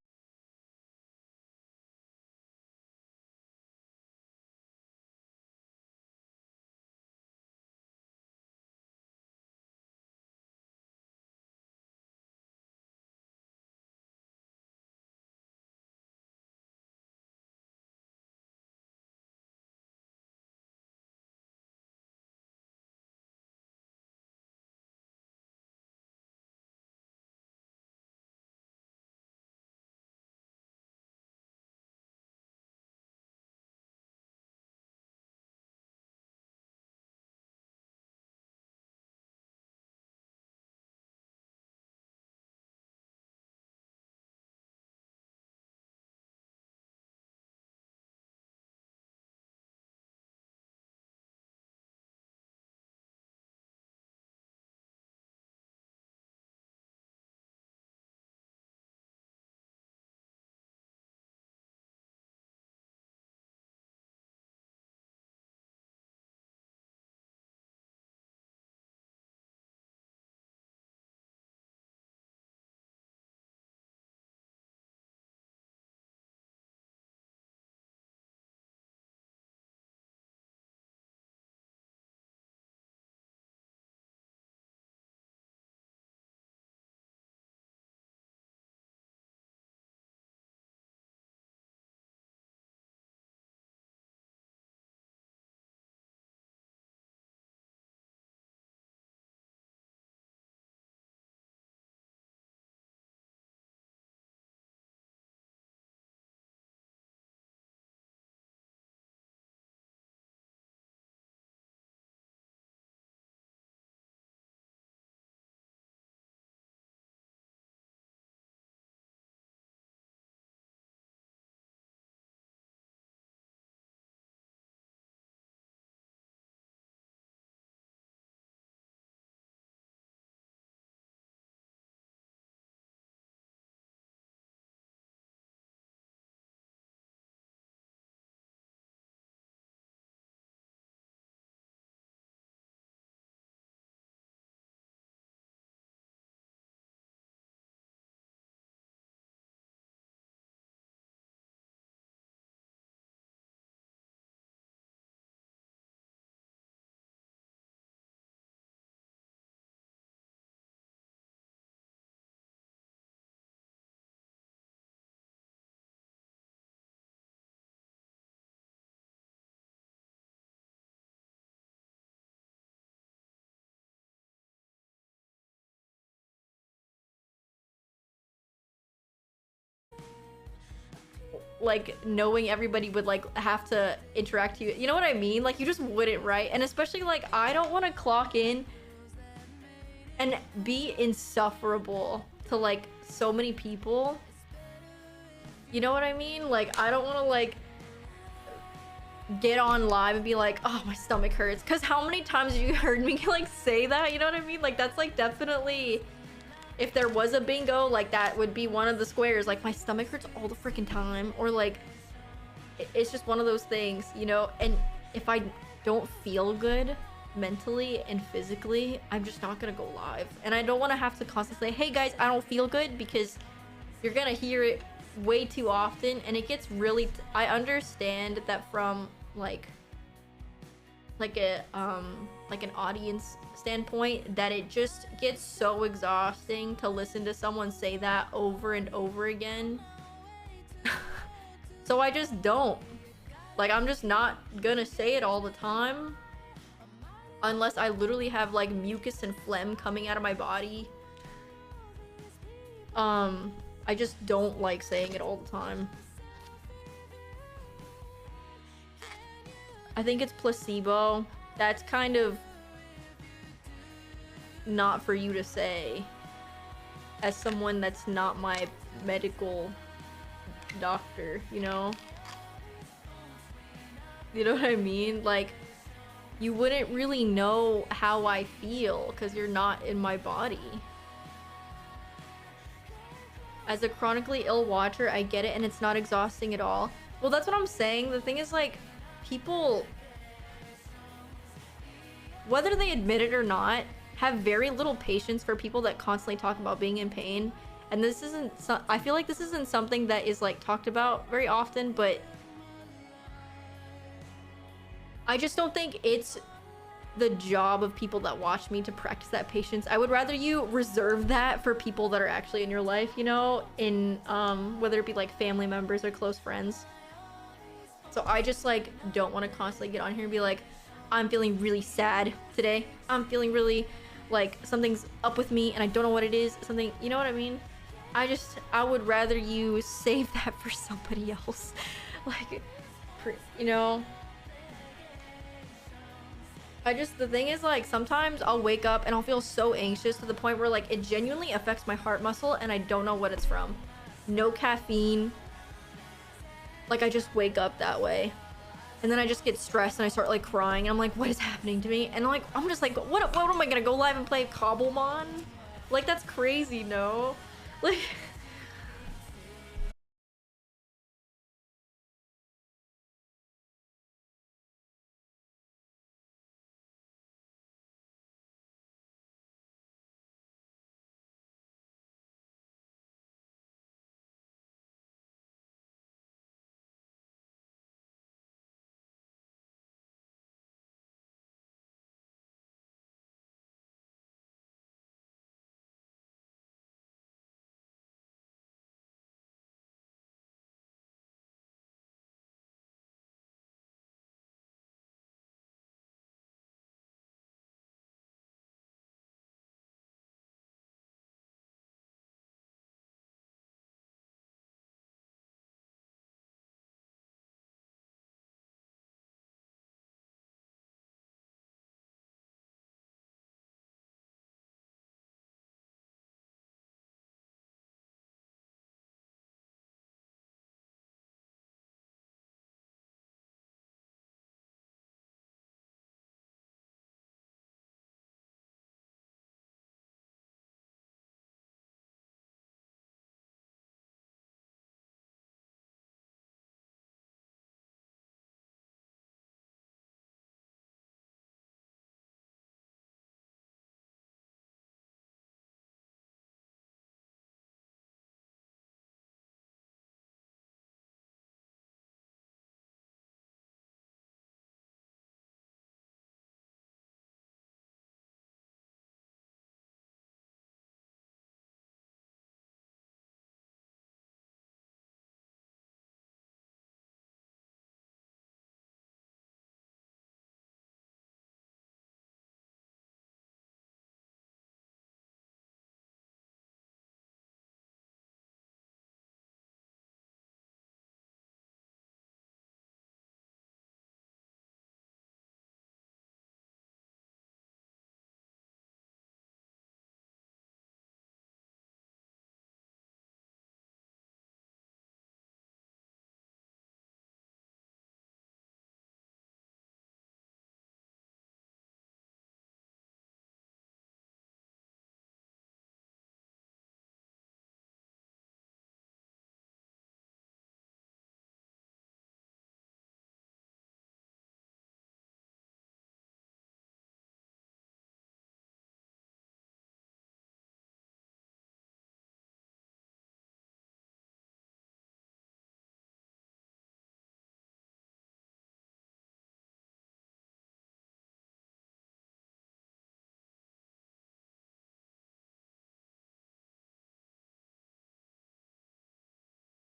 Speaker 2: like knowing everybody would like have to interact you. You know what I mean? Like you just wouldn't, right? And especially like I don't want to clock in and be insufferable to like so many people. You know what I mean? Like I don't want to like get on live and be like, oh, my stomach hurts. Because how many times have you heard me like say that? You know what I mean? Like that's like definitely, if there was a bingo, like that would be one of the squares. Like my stomach hurts all the freaking time, or like it's just one of those things, you know. And if I don't feel good mentally and physically, I'm just not gonna go live. And I don't want to have to constantly say, hey guys, I don't feel good, because you're gonna hear it way too often, and it gets really I understand that from like an audience standpoint, that it just gets so exhausting to listen to someone say that over and over again. So I just don't, like, I'm just not gonna say it all the time unless I literally have like mucus and phlegm coming out of my body. I just don't like saying it all the time. I think it's placebo. That's kind of not for you to say as someone that's not my medical doctor, you know? You know what I mean? Like, you wouldn't really know how I feel because you're not in my body. As a chronically ill watcher, I get it, and it's not exhausting at all. Well, that's what I'm saying. The thing is, like, people, whether they admit it or not, have very little patience for people that constantly talk about being in pain. And this isn't, I feel like this isn't something that is like talked about very often, but I just don't think it's the job of people that watch me to practice that patience. I would rather you reserve that for people that are actually in your life, you know, in whether it be like family members or close friends. So I just like don't want to constantly get on here and be like, I'm feeling really sad today, I'm feeling really like something's up with me and I don't know what it is, something, you know what I mean? I would rather you save that for somebody else. Like, you know, the thing is, like, sometimes I'll wake up and I'll feel so anxious to the point where like it genuinely affects my heart muscle and I don't know what it's from. No caffeine, like I just wake up that way. And then I just get stressed and I start like crying and I'm like, what is happening to me? And I'm just like, what am I gonna go live and play COBBLEMON? Like, that's crazy, no? Like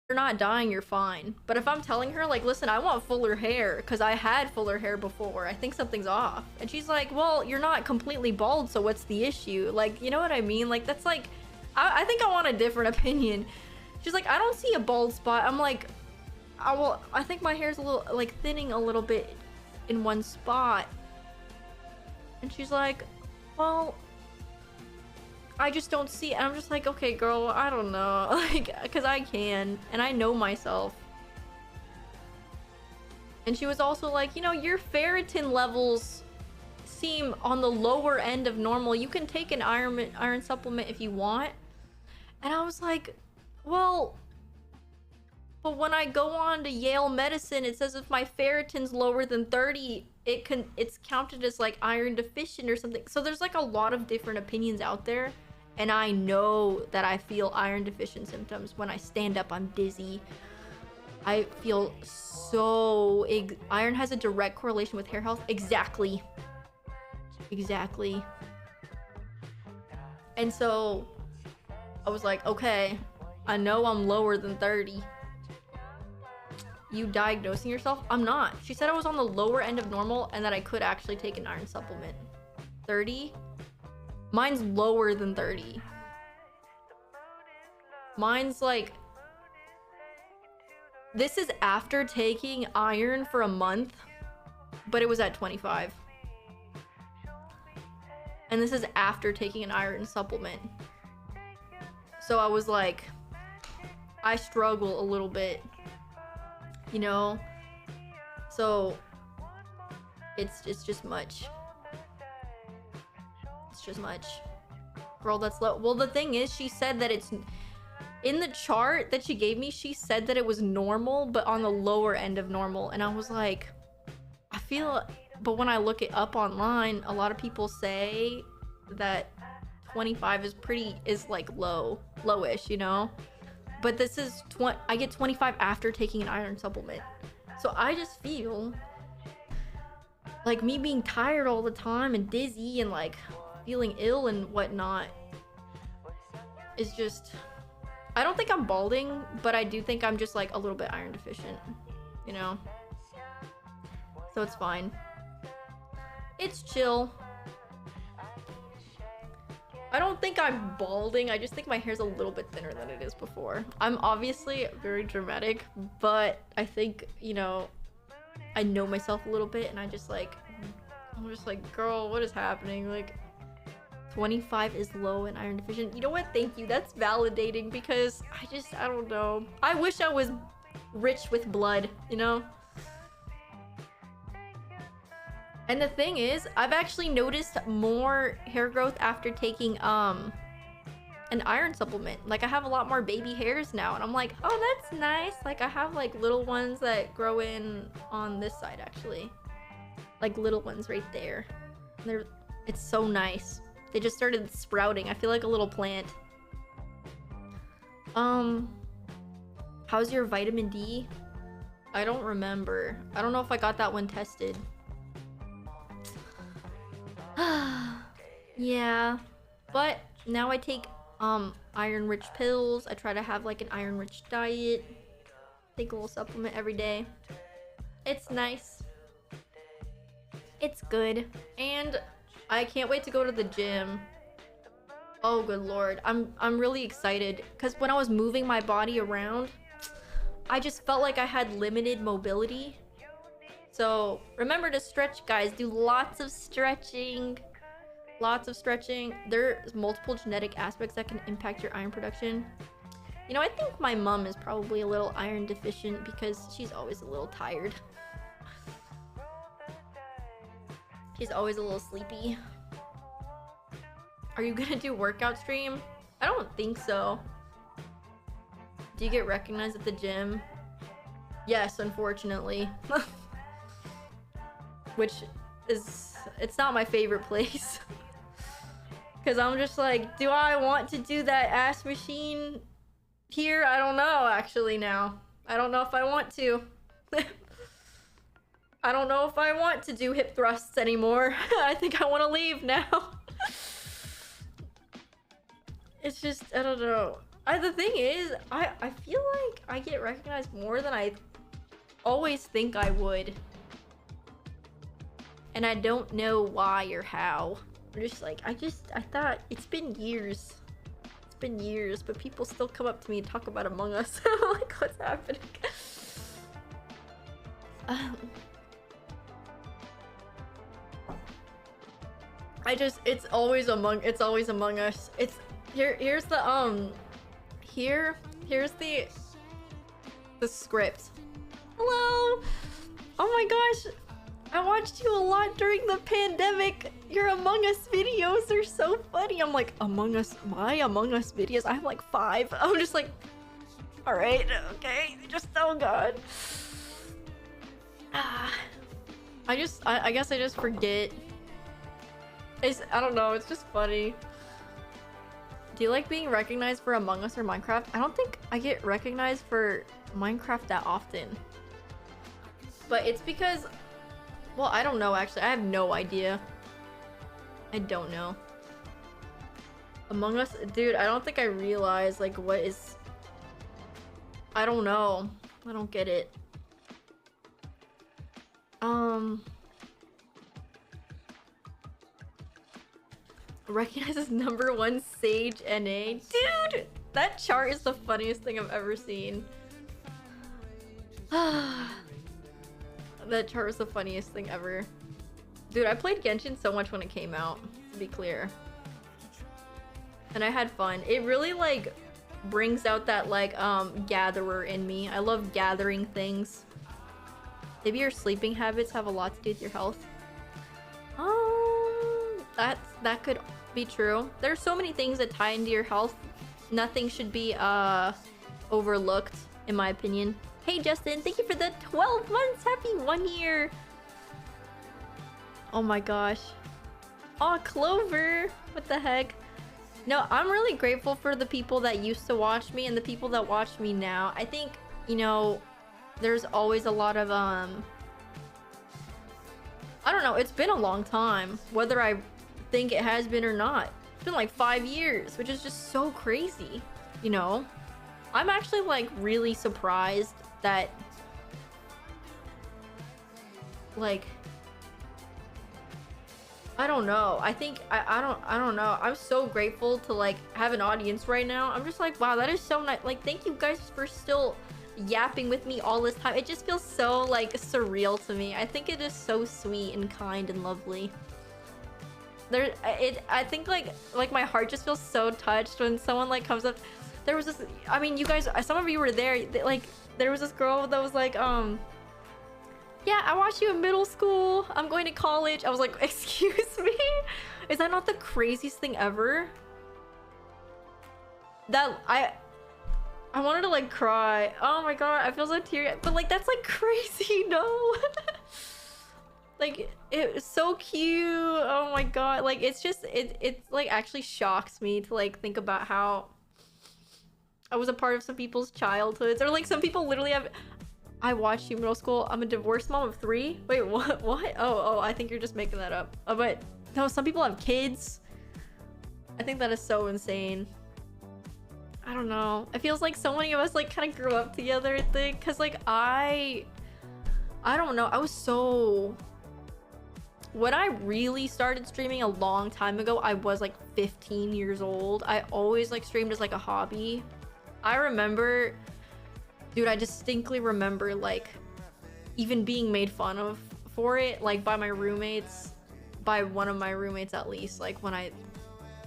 Speaker 2: you're not dying, you're fine. But if I'm telling her, like, listen, I want fuller hair because I had fuller hair before, I think something's off. And she's like, well, you're not completely bald, so what's the issue? Like, you know what I mean? Like, that's like, I think I want a different opinion. She's like, I don't see a bald spot. I'm like, I think my hair's a little, like, thinning a little bit in one spot. And she's like, well, I just don't see it. And I'm just like, okay, girl, I don't know. Like, because I can, and I know myself. And she was also like, you know, your ferritin levels seem on the lower end of normal. You can take an iron supplement if you want. And I was like, well, but when I go on to Yale Medicine, it says if my ferritin's lower than 30, it's counted as like iron deficient or something. So there's like a lot of different opinions out there. And I know that I feel iron deficient symptoms. When I stand up, I'm dizzy. I feel so... Iron has a direct correlation with hair health. Exactly. Exactly. And so I was like, okay, I know I'm lower than 30. You diagnosing yourself? I'm not. She said I was on the lower end of normal and that I could actually take an iron supplement. 30? Mine's lower than 30. Mine's like... This is after taking iron for a month, but it was at 25. And this is after taking an iron supplement. So I was like, I struggle a little bit, you know? So it's just much. It's just much. Girl, that's low. Well, the thing is, she said that it's in the chart that she gave me, she said that it was normal, but on the lower end of normal. And I was like, I feel, but when I look it up online, a lot of people say that 25 is like lowish, you know? But this is I get 25 after taking an iron supplement. So I just feel like me being tired all the time and dizzy and like feeling ill and whatnot is just, I don't think I'm balding, but I do think I'm just like a little bit iron deficient, you know? So it's fine. It's chill. I don't think I'm balding. I just think my hair's a little bit thinner than it is before. I'm obviously very dramatic, but I think, you know, I know myself a little bit and I'm just like, girl, what is happening? Like, 25 is low in iron deficient. You know what? Thank you. That's validating because I don't know. I wish I was rich with blood, you know? And the thing is, I've actually noticed more hair growth after taking an iron supplement. Like, I have a lot more baby hairs now, and I'm like, oh, that's nice. Like, I have like little ones that grow in on this side, actually. Like little ones right there. It's so nice. They just started sprouting. I feel like a little plant. How's your vitamin D? I don't remember. I don't know if I got that one tested. Yeah, but now I take iron rich pills. I try to have like an iron rich diet, take a little supplement every day. It's nice, it's good, and I can't wait to go to the gym. Oh good lord, I'm really excited because when I was moving my body around, I just felt like I had limited mobility. So remember to stretch, guys. Do lots of stretching. Lots of stretching. There's multiple genetic aspects that can impact your iron production. You know, I think my mom is probably a little iron deficient because she's always a little tired. She's always a little sleepy. Are you gonna do workout stream? I don't think so. Do you get recognized at the gym? Yes, unfortunately. Which is, it's not my favorite place. Because I'm just like, do I want to do that ass machine here? I don't know, actually, now. I don't know if I want to. I don't know if I want to do hip thrusts anymore. I think I want to leave now. It's just, I don't know. The thing is, I feel like I get recognized more than I always think I would. And I don't know why or how. I'm just like, I thought it's been years. It's been years, but people still come up to me and talk about Among Us. I'm like, what's happening? It's always Among Us. It's here's the here's the script. Hello. Oh my gosh. I watched you a lot during the pandemic. Your Among Us videos are so funny. I'm like, Among Us, my Among Us videos. I have like 5. I'm just like, all right, okay, just oh god. I guess I just forget. I don't know. It's just funny. Do you like being recognized for Among Us or Minecraft? I don't think I get recognized for Minecraft that often. But it's because, well, I don't know actually. I have no idea. I don't know. Among Us, dude, I don't think I realize like what is. I don't know. I don't get it. Recognizes #1 Sage NA. Dude, that chart is the funniest thing I've ever seen. That chart was the funniest thing ever. Dude, I played Genshin so much when it came out, to be clear. And I had fun. It really like brings out that like gatherer in me. I love gathering things. Maybe your sleeping habits have a lot to do with your health. That could be true. There's so many things that tie into your health. Nothing should be overlooked, in my opinion. Hey Justin, thank you for the 12 months. Happy 1 year. Oh my gosh. Oh, Clover. What the heck? No, I'm really grateful for the people that used to watch me and the people that watch me now. I think, you know, there's always a lot of I don't know, it's been a long time, whether I think it has been or not. It's been like 5 years, which is just so crazy, you know? I'm actually like really surprised that like I don't know. I think I don't know. I'm so grateful to like have an audience right now. I'm just like, wow, that is so nice. Like, thank you guys for still yapping with me all this time. It just feels so like surreal to me. I think it is so sweet and kind and lovely. I think like my heart just feels so touched when someone like comes up. There was this, I mean, you guys, some of you were there. Like, there was this girl that was like, yeah, I watched you in middle school. I'm going to college. I was like, excuse me? Is that not the craziest thing ever? That I wanted to like cry. Oh my god, I feel so teary. But like, that's like crazy, no? Like, it's so cute. Oh my god. Like, it's just, it's like actually shocks me to like think about how I was a part of some people's childhoods. Or like some people literally have, I watched you in middle school. I'm a divorced mom of 3. Wait, what? Oh, I think you're just making that up. But no, some people have kids. I think that is so insane. I don't know. It feels like so many of us like kind of grew up together, I think. Cause like I don't know. I was so... When I really started streaming a long time ago, I was like 15 years old. I always like streamed as like a hobby. I remember... Dude, I distinctly remember like even being made fun of for it, like by my roommates, by one of my roommates at least, like when I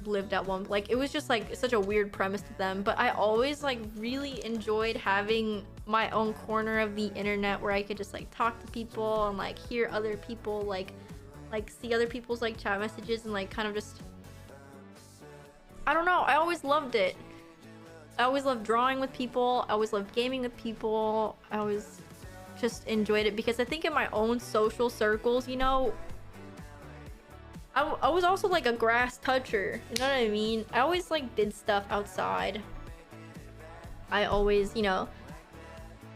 Speaker 2: lived at one, like it was just like such a weird premise to them. But I always like really enjoyed having my own corner of the internet where I could just like talk to people and like hear other people, like see other people's like chat messages and like kind of just, I don't know, I always loved it. I always loved drawing with people. I always loved gaming with people. I always just enjoyed it because I think in my own social circles, you know, I was also like a grass toucher. You know what I mean? I always like did stuff outside. I always, you know,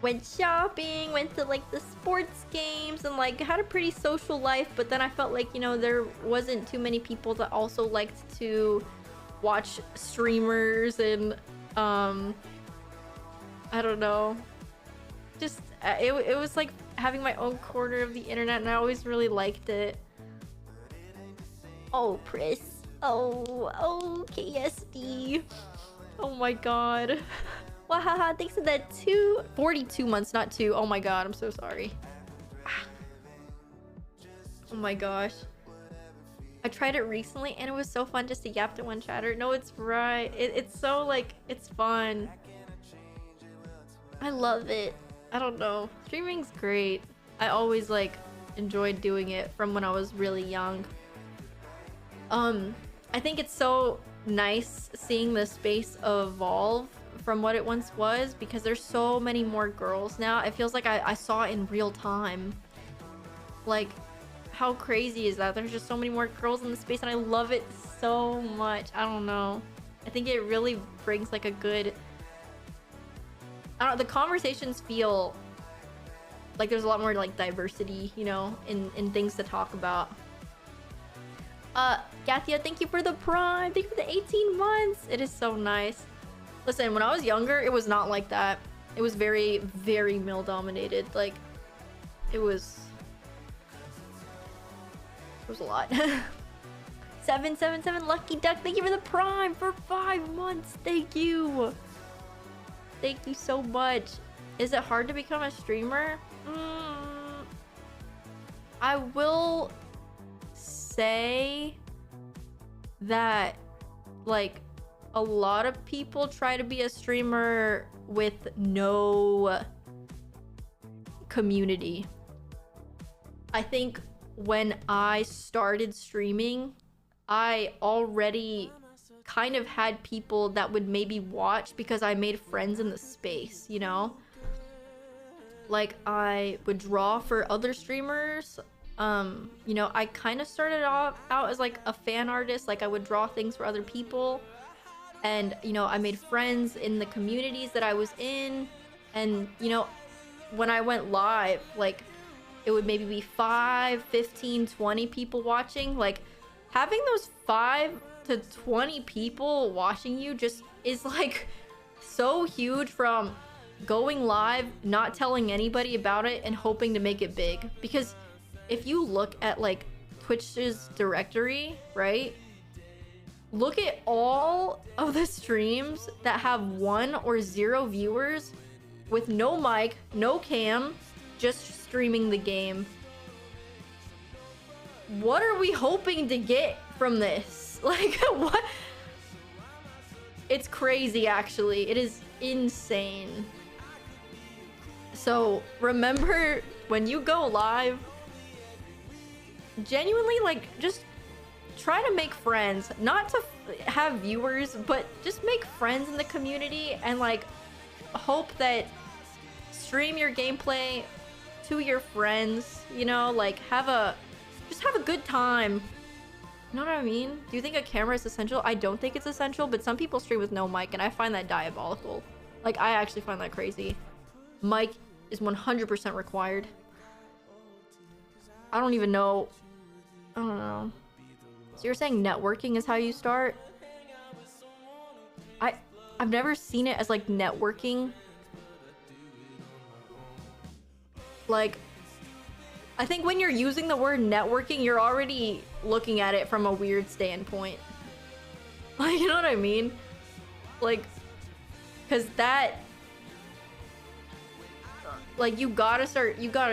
Speaker 2: went shopping, went to like the sports games and like had a pretty social life. But then I felt like, you know, there wasn't too many people that also liked to watch streamers and I don't know. Just it was like having my own corner of the internet, and I always really liked it. Oh, Pris. Oh, KSD. Oh my god. Wahaha, thanks for that 42 months, not 2. Oh my god, I'm so sorry. Oh my gosh. I tried it recently and it was so fun just to yap to one chatter. No, it's right. It's so like, it's fun. I love it. I don't know. Streaming's great. I always like enjoyed doing it from when I was really young. I think it's so nice seeing the space evolve from what it once was, because there's so many more girls now. It feels like I saw it in real time. Like, how crazy is that? There's just so many more girls in the space and I love it so much. I don't know. I think it really brings like a good... I don't know, the conversations feel like there's a lot more like diversity, you know, in things to talk about. Gathia, thank you for the prime. Thank you for the 18 months. It is so nice. Listen, when I was younger, it was not like that. It was very, very male dominated. Like, it was a lot. 777 Lucky Duck, thank you for the prime for 5 months. Thank you. Thank you so much. Is it hard to become a streamer? I will say that like a lot of people try to be a streamer with no community. I think when I started streaming, I already kind of had people that would maybe watch because I made friends in the space, you know? Like, I would draw for other streamers. You know, I kind of started out as like a fan artist. Like, I would draw things for other people. And, you know, I made friends in the communities that I was in. And, you know, when I went live, like, it would maybe be 5, 15, 20 people watching. Like, having those 5 to 20 people watching you just is like so huge, from going live, not telling anybody about it, and hoping to make it big. Because if you look at like Twitch's directory, right? Look at all of the streams that have 1 or 0 viewers with no mic, no cam, just streaming the game. What are we hoping to get from this? Like, what? It's crazy, actually. It is insane. So remember, when you go live, genuinely, like, just try to make friends. Not to have viewers, but just make friends in the community, and like hope that stream your gameplay to your friends, you know, like just have a good time. You know what I mean? Do you think a camera is essential? I don't think it's essential, but some people stream with no mic, and I find that diabolical. Like, I actually find that crazy. Mic is 100% required. I don't even know. I don't know. So you're saying networking is how you start? I've never seen it as like networking. Like, I think when you're using the word networking, you're already looking at it from a weird standpoint. Like, you know what I mean? Like, because that, like, you gotta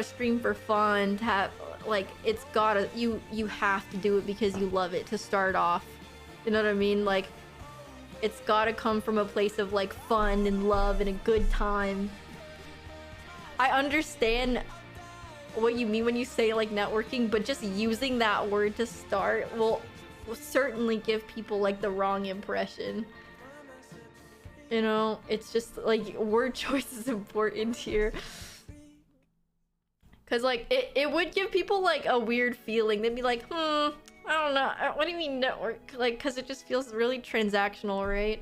Speaker 2: stream for fun, to have, like, it's gotta, you have to do it because you love it to start off. You know what I mean? Like, it's gotta come from a place of like fun and love and a good time. I understand what you mean when you say like networking, but just using that word to start will certainly give people like the wrong impression. You know, it's just like word choice is important here. Cause like it would give people like a weird feeling. They'd be like, I don't know. What do you mean network? Like, cause it just feels really transactional, right?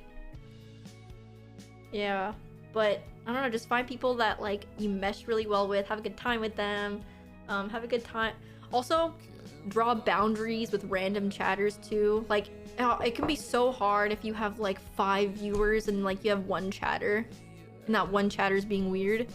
Speaker 2: Yeah, but I don't know. Just find people that like you mesh really well with. Have a good time with them. Have a good time. Also, draw boundaries with random chatters too. Like, it can be so hard if you have like 5 viewers and like you have one chatter, and that one chatter's being weird.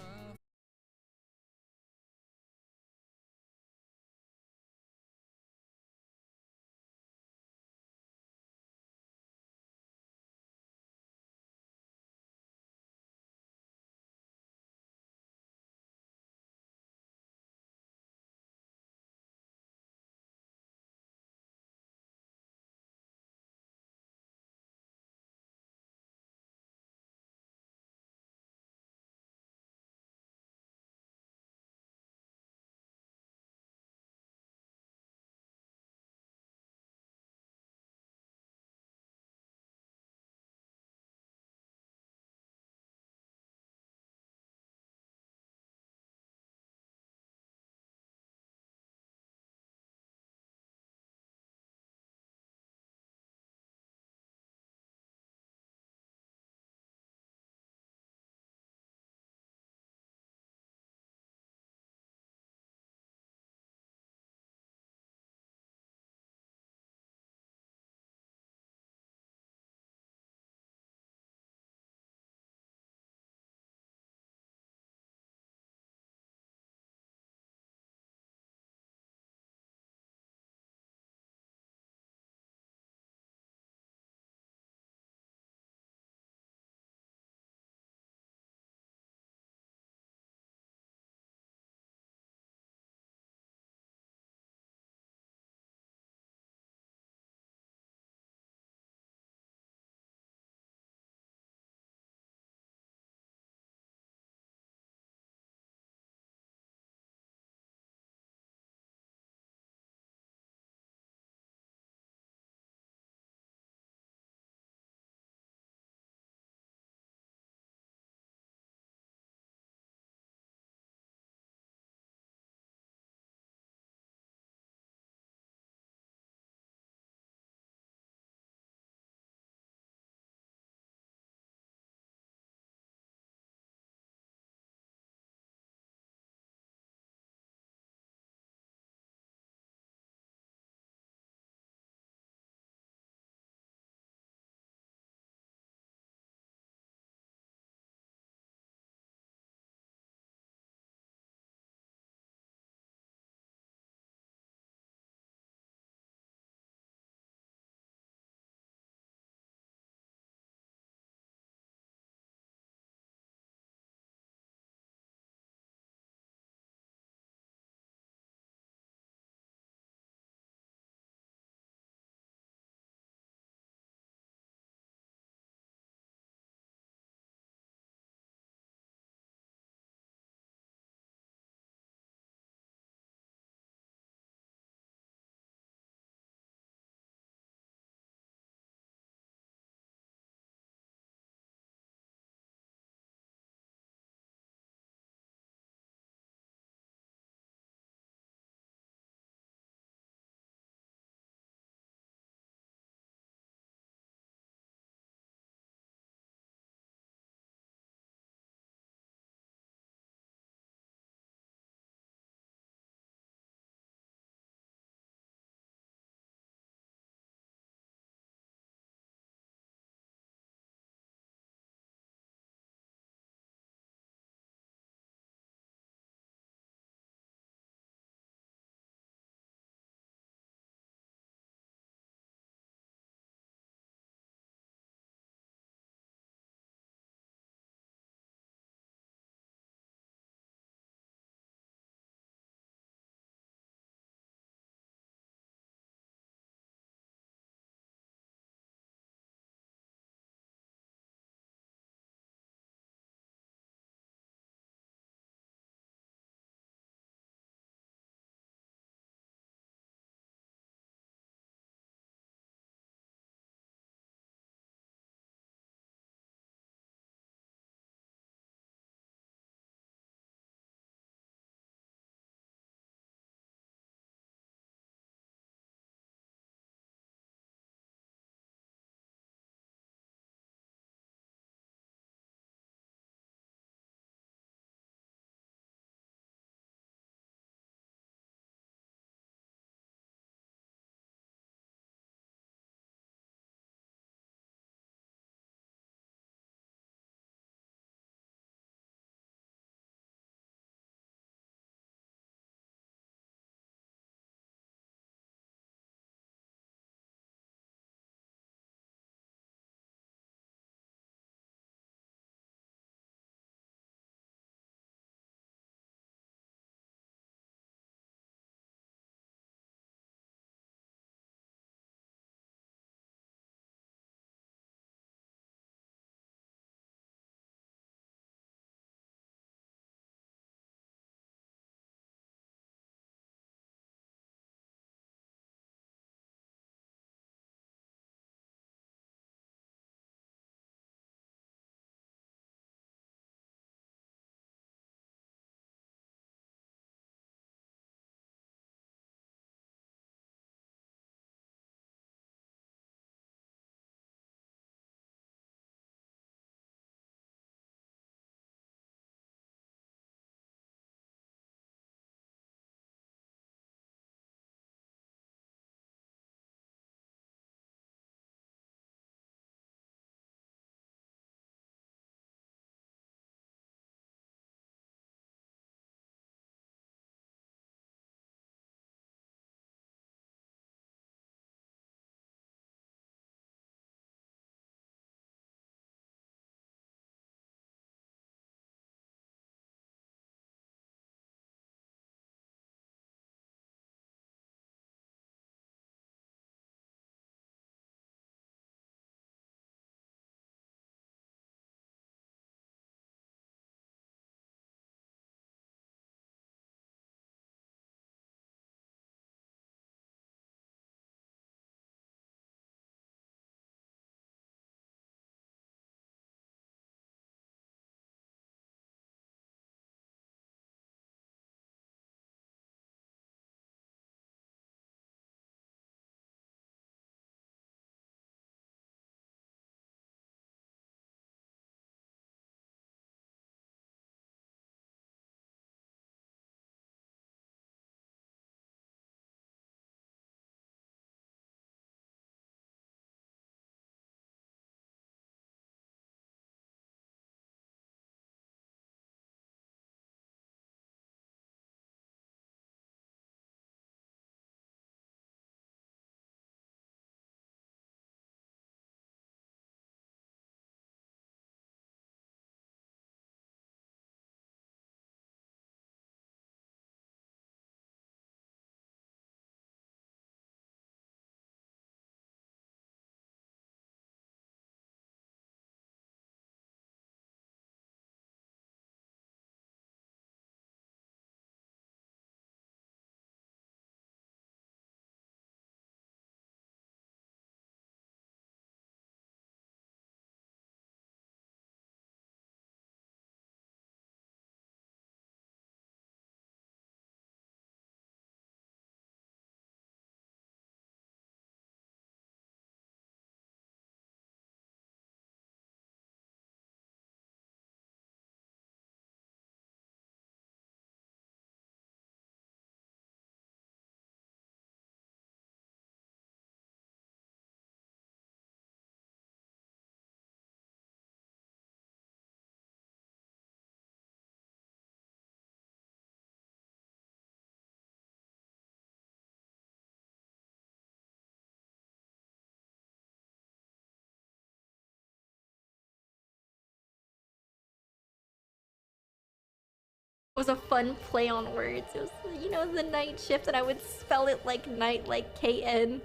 Speaker 2: was a fun play on words. It was, you know, the night shift, and I would spell it like night, like KN.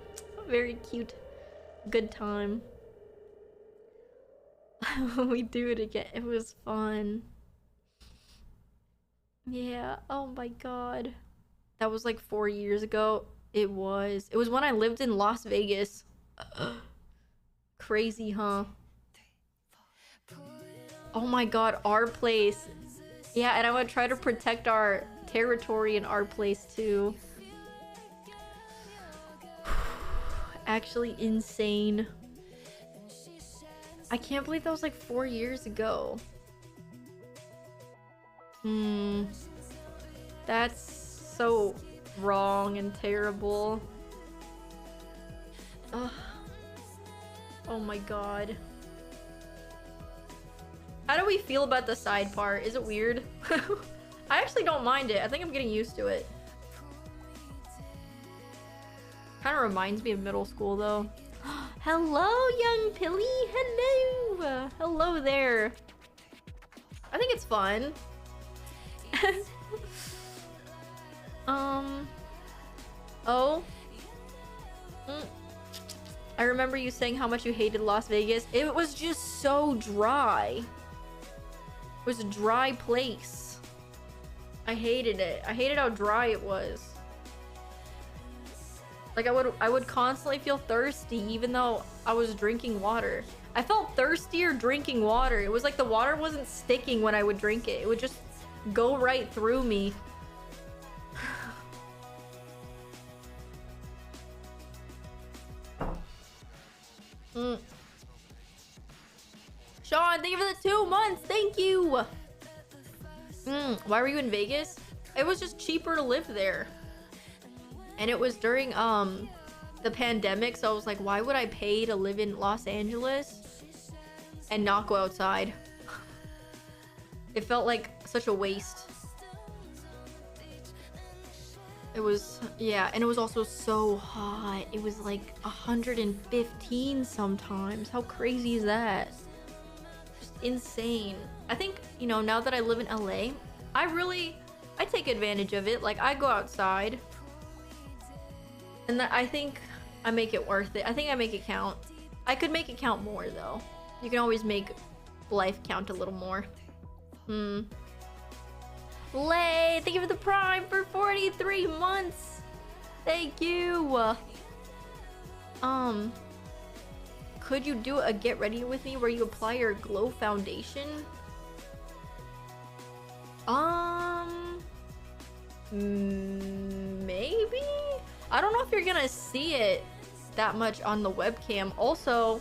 Speaker 2: Very cute. Good time. We do it again. It was fun. Yeah. Oh my god. That was like 4 years ago. It was. It was when I lived in Las Vegas. Crazy, huh? Oh my god, our place. Yeah, and I would try to protect our territory in our place too. Actually insane. I can't believe that was like 4 years ago. That's so wrong and terrible. Ugh. Oh my god. How do we feel about the side part? Is it weird? I actually don't mind it. I think I'm getting used to it. Kind of reminds me of middle school though. Hello, young Pilly. Hello. Hello there. I think it's fun. Oh. I remember you saying how much you hated Las Vegas. It was just so dry. It was a dry place. I hated it. I hated how dry it was. Like I would constantly feel thirsty even though I was drinking water. I felt thirstier drinking water. It was like the water wasn't sticking when I would drink it. It would just go right through me. Sean, thank you for the 2 months. Thank you. Why were you in Vegas? It was just cheaper to live there. And it was during the pandemic, so I was like, why would I pay to live in Los Angeles and not go outside? It felt like such a waste. It was, yeah, and it was also so hot. It was like 115 sometimes. How crazy is that? Just insane. I think, you know, now that I live in LA, I take advantage of it. Like, I go outside. And I think I make it worth it. I think I make it count. I could make it count more, though. You can always make life count a little more. Lay, thank you for the Prime for 43 months. Thank you. Could you do a get ready with me where you apply your glow foundation? Maybe? I don't know if you're gonna see it that much on the webcam. Also,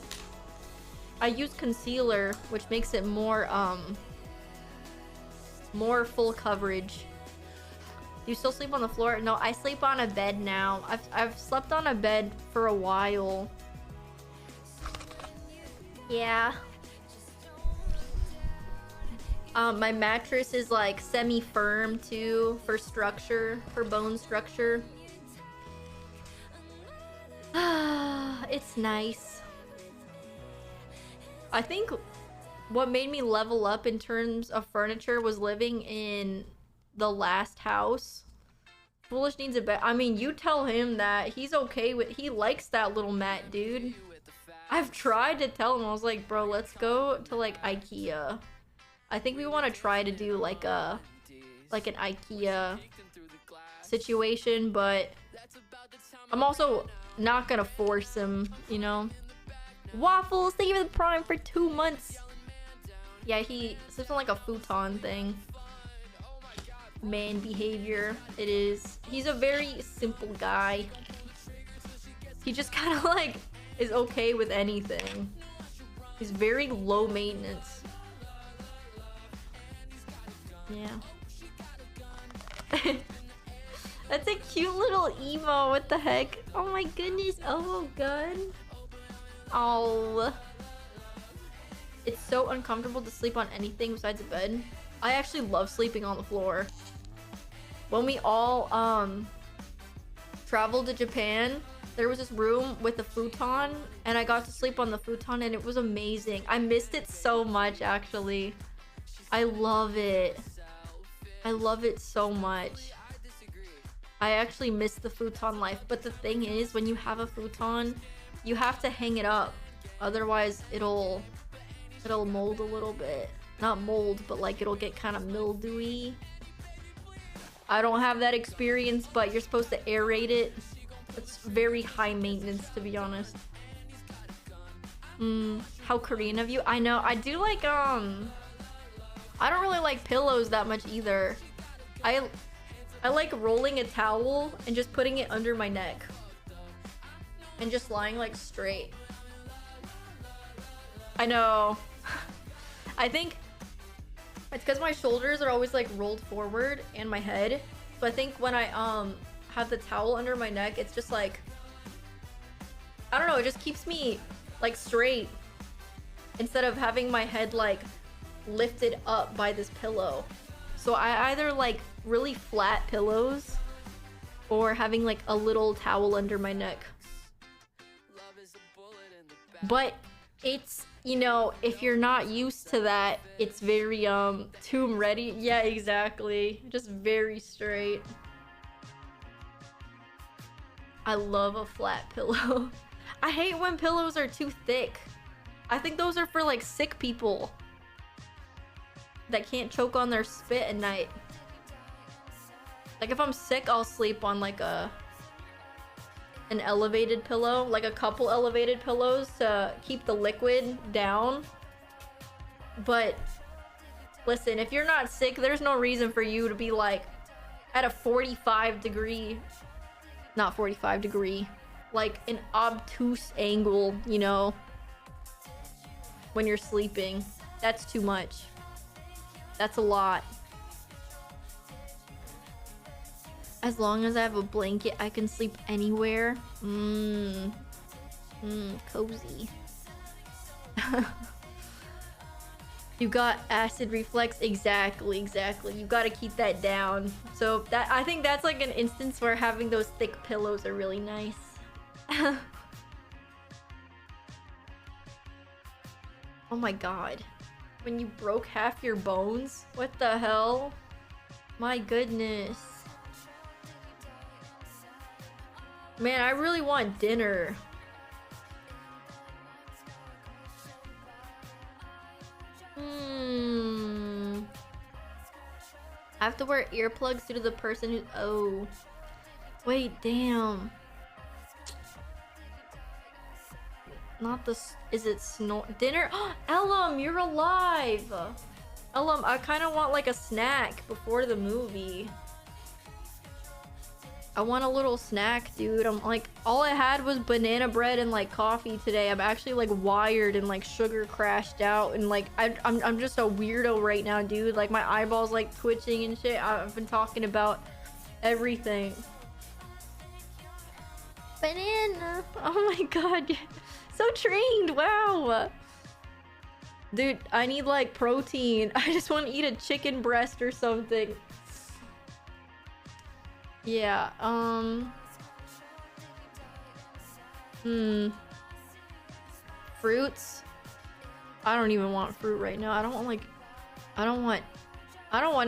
Speaker 2: I use concealer, which makes it more full coverage. Do you still sleep on the floor? No, I sleep on a bed now. I've slept on a bed for a while. Yeah. My mattress is like semi-firm too for structure, for bone structure. It's nice. I think what made me level up in terms of furniture was living in the last house. Foolish needs a bed. I mean, you tell him that. He's okay with, he likes that little mat, dude. I've tried to tell him. I was like, bro, let's go to like IKEA. I think we want to try to do like an IKEA situation, but I'm also not gonna force him, you know. Waffles, thank you for the Prime for 2 months. Yeah, he sleeps on like a futon thing. Man behavior, it is. He's a very simple guy. He just kind of like is okay with anything. He's very low maintenance. Yeah. That's a cute little emo. What the heck? Oh my goodness. Oh god. Oh. It's so uncomfortable to sleep on anything besides a bed. I actually love sleeping on the floor. When we all traveled to Japan, there was this room with a futon, and I got to sleep on the futon, and it was amazing. I missed it so much, actually. I love it. I love it so much. I actually miss the futon life, but the thing is, when you have a futon, you have to hang it up. Otherwise, it'll mold a little bit. Not mold, but like it'll get kind of mildewy. I don't have that experience, but you're supposed to aerate it. It's very high maintenance, to be honest. How Korean of you. I know. I do like, I don't really like pillows that much either. I like rolling a towel and just putting it under my neck. And just lying like straight. I know. I think it's because my shoulders are always like rolled forward and my head. So I think when I have the towel under my neck, it's just like, I don't know, it just keeps me like straight instead of having my head like lifted up by this pillow. So I either like really flat pillows or having like a little towel under my neck. But it's, you know, if you're not used to that, it's very tomb ready. Yeah, exactly. Just very straight. I love a flat pillow. I hate when pillows are too thick. I think those are for like sick people that can't choke on their spit at night. Like if I'm sick, I'll sleep on like an elevated pillow, like a couple elevated pillows to keep the liquid down. But listen, if you're not sick, there's no reason for you to be like at a 45 degree, not 45 degree, like an obtuse angle, you know, when you're sleeping. That's too much. That's a lot. As long as I have a blanket, I can sleep anywhere. Cozy. You got acid reflux. Exactly. You gotta keep that down. So that, I think that's like an instance where having those thick pillows are really nice. Oh my god. When you broke half your bones? What the hell? My goodness. Man, I really want dinner. I have to wear earplugs due to the person who... Oh. Wait, damn. Not the... Is it snore... Dinner? Ellum, you're alive! Ellum, I kind of want like a snack before the movie. I want a little snack, dude. I'm like, all I had was banana bread and like coffee today. I'm actually like wired and like sugar crashed out and like I'm just a weirdo right now, dude. Like my eyeballs like twitching and shit. I've been talking about everything. Banana. Oh my god. So trained. Wow. Dude, I need like protein. I just want to eat a chicken breast or something. Yeah, fruits? I don't even want fruit right now. I don't want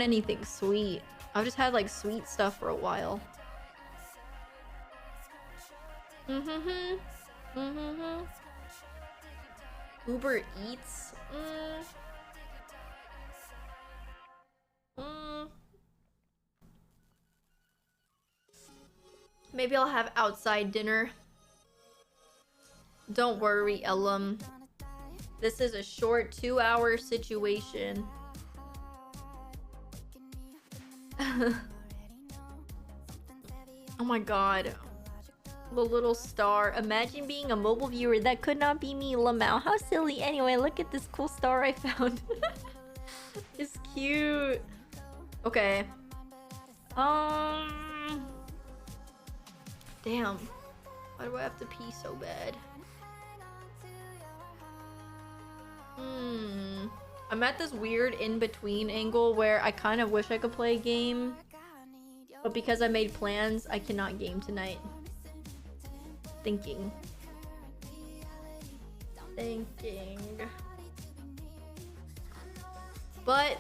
Speaker 2: anything sweet. I've just had like sweet stuff for a while. Uber Eats? Maybe I'll have outside dinner. Don't worry, Ellum. This is a short 2-hour situation. Oh my god. The little star. Imagine being a mobile viewer. That could not be me, Lamau. How silly. Anyway, look at this cool star I found. It's cute. Okay. Damn. Why do I have to pee so bad? I'm at this weird in-between angle where I kind of wish I could play a game. But because I made plans, I cannot game tonight. Thinking. But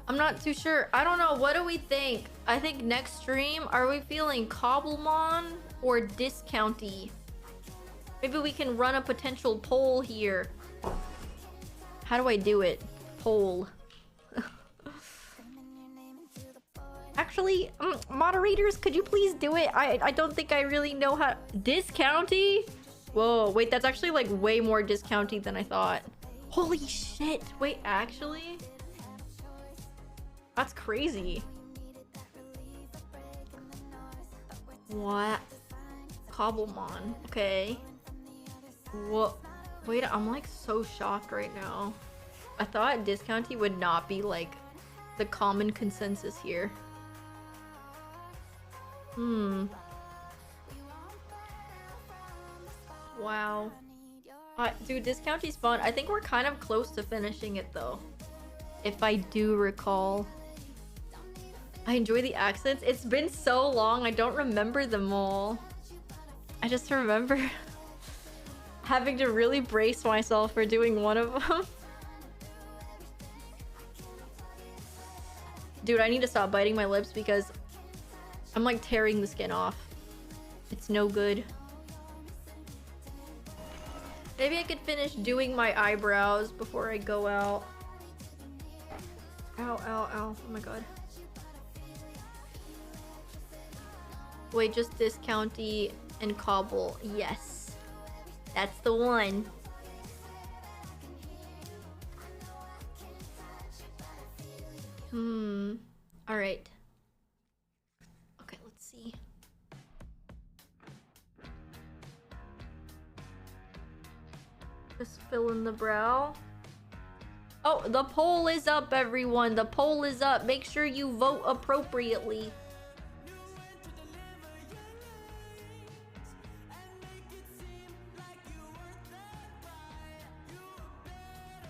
Speaker 2: I'm not too sure. I don't know. What do we think? I think next stream, are we feeling Cobblemon or Discounty? Maybe we can run a potential poll here. How do I do it? Poll. Actually, moderators, could you please do it? I don't think I really know how... Discounty? Whoa, wait, that's actually like way more discounty than I thought. Holy shit. Wait, actually? That's crazy. What? Cobblemon. Okay. What? Wait, I'm like so shocked right now. I thought discounty would not be like the common consensus here. Wow. Dude, discounty's fun. I think we're kind of close to finishing it though, if I do recall. I enjoy the accents. It's been so long, I don't remember them all. I just remember having to really brace myself for doing one of them. Dude, I need to stop biting my lips because I'm like tearing the skin off. It's no good. Maybe I could finish doing my eyebrows before I go out. Ow, ow, ow. Oh my god. Wait, just discounty and cobble. Yes. That's the one. Alright. Okay, let's see. Just fill in the brow. Oh, the poll is up, everyone. The poll is up. Make sure you vote appropriately.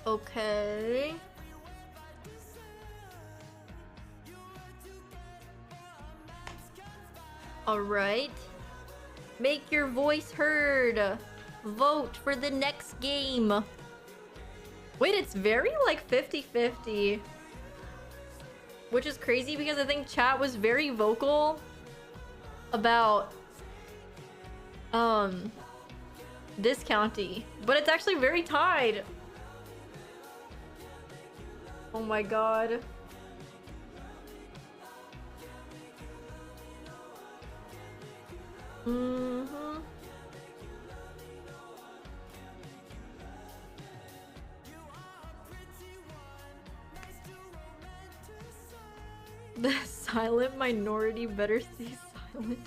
Speaker 2: Okay. All right. Make your voice heard. Vote for the next game. Wait, it's very like 50-50. Which is crazy because I think chat was very vocal about discounty, but it's actually very tied. Oh my god. The silent minority better stay silent.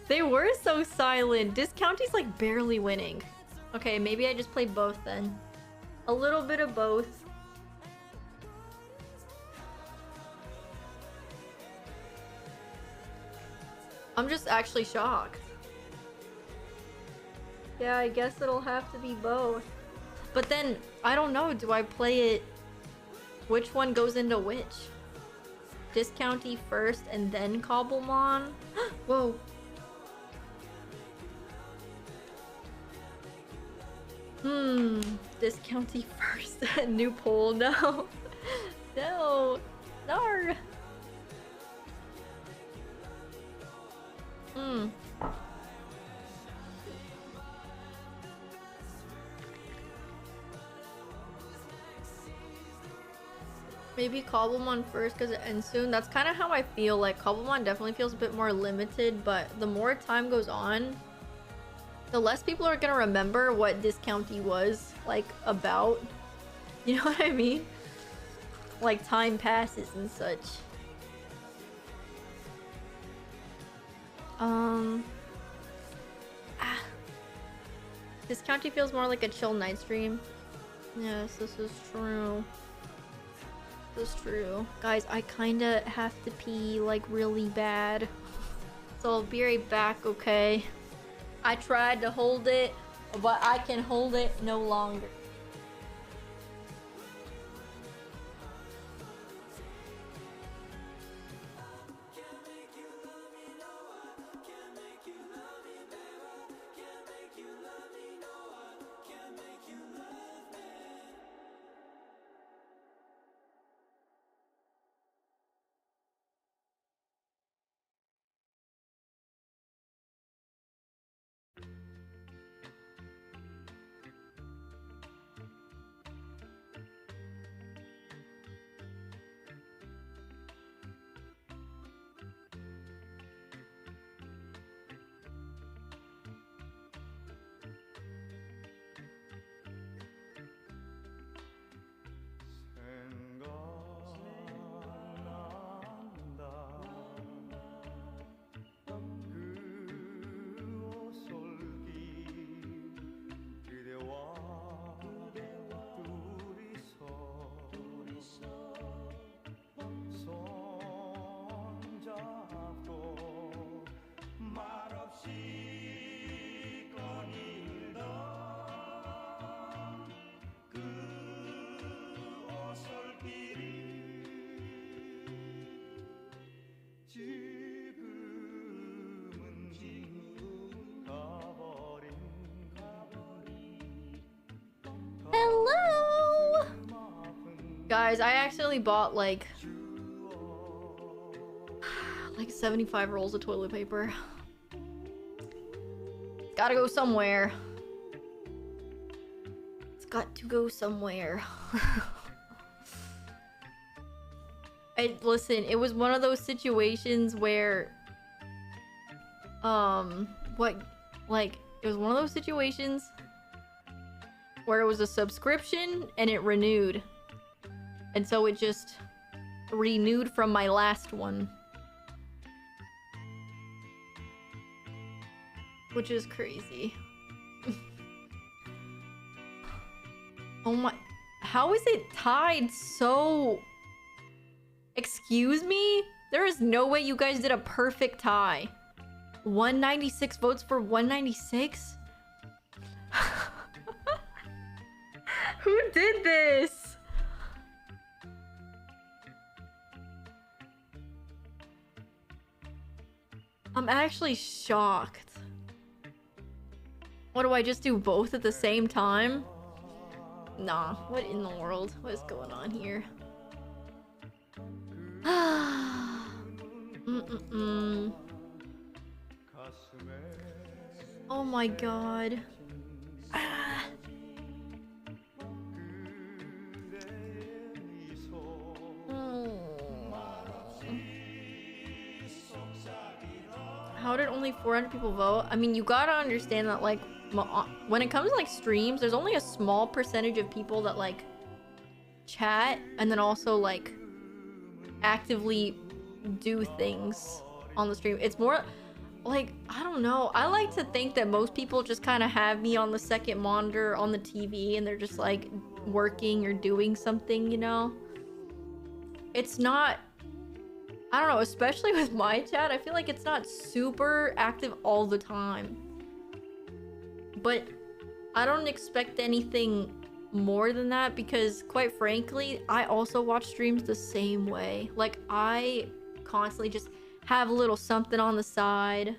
Speaker 2: They were so silent. Discounty's like barely winning. Okay, maybe I just play both then. A little bit of both. I'm just actually shocked. Yeah, I guess it'll have to be both. But then, I don't know, do I play it... Which one goes into which? Discounty first and then Cobblemon? Whoa. Discounty first. New poll, no. No. No. Maybe Cobblemon first because it ends soon. That's kind of how I feel. Like Cobblemon definitely feels a bit more limited, but the more time goes on, the less people are gonna remember what Discounty was like about. You know what I mean? Like time passes and such. Discounty feels more like a chill night stream. Yes, this is true. This is true. Guys, I kinda have to pee like really bad. So I'll be right back, okay? I tried to hold it, but I can hold it no longer. Hello! Guys, I accidentally bought like 75 rolls of toilet paper. Gotta go somewhere. It's got to go somewhere. Listen, it was one of those situations where it was one of those situations where it was a subscription and it renewed. And so it just renewed from my last one. Which is crazy. Oh my... How is it tied so... Excuse me? There is no way you guys did a perfect tie. 196 votes for 196? Who did this? I'm actually shocked. What do I just do both at the same time? Nah, what in the world? What is going on here? Oh my god. How did only 400 people vote? I mean, you gotta understand that, like, when it comes to, like, streams, there's only a small percentage of people that, like, chat and then also, like, actively do things on the stream. It's more, like, I don't know. I like to think that most people just kind of have me on the second monitor on the TV and they're just, like, working or doing something, you know? It's not... I don't know, especially with my chat, I feel like it's not super active all the time. But I don't expect anything more than that because, quite frankly, I also watch streams the same way. Like, I constantly just have a little something on the side.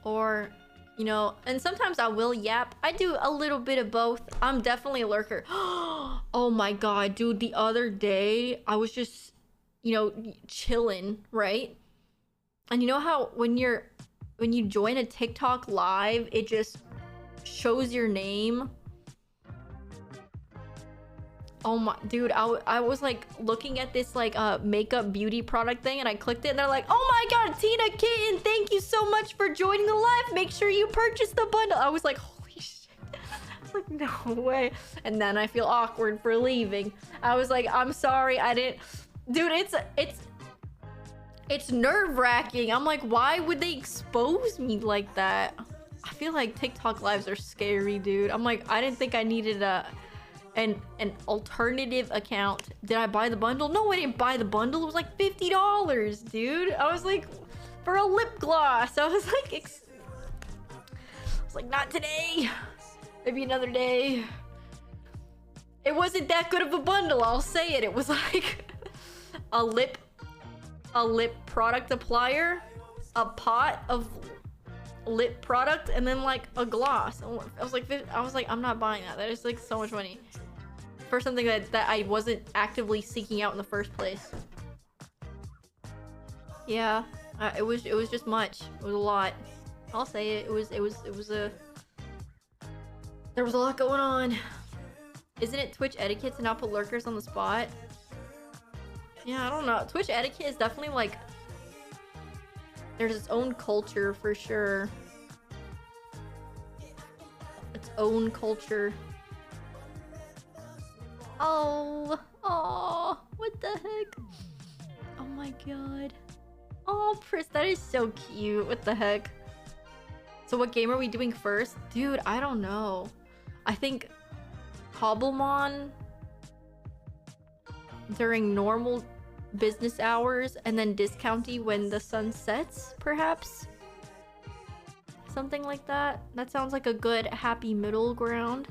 Speaker 2: Or, you know, and sometimes I will yap. I do a little bit of both. I'm definitely a lurker. Oh my god, dude, the other day, I was just... you know, chilling, right? And you know how when you join a TikTok live, it just shows your name? Oh my, dude, I was like looking at this like makeup beauty product thing and I clicked it and they're like, oh my god, Tina-Kitten, thank you so much for joining the live. Make sure you purchase the bundle. I was like, holy shit. I was like, no way. And then I feel awkward for leaving. I was like, I'm sorry, I didn't... Dude, it's nerve-wracking. I'm like, why would they expose me like that? I feel like TikTok lives are scary, dude. I'm like, I didn't think I needed an alternative account. Did I buy the bundle? No, I didn't buy the bundle. It was like $50, dude. I was like, for a lip gloss. I was like, not today. Maybe another day. It wasn't that good of a bundle, I'll say it. It was like a lip product applier, a pot of lip product, and then like a gloss. I was like, I'm not buying that. That is like so much money for something that I wasn't actively seeking out in the first place. Yeah, it was just much. It was a lot. I'll say it. It was there was a lot going on. Isn't it Twitch etiquette to not put lurkers on the spot? Yeah, I don't know. Twitch etiquette is definitely like... there's its own culture for sure. Its own culture. Oh, what the heck? Oh my god. Oh, Pris, that is so cute. What the heck? So what game are we doing first? Dude, I don't know. I think COBBLEMON during normal business hours and then discounty when the sun sets, perhaps? Something like that. That sounds like a good happy middle ground.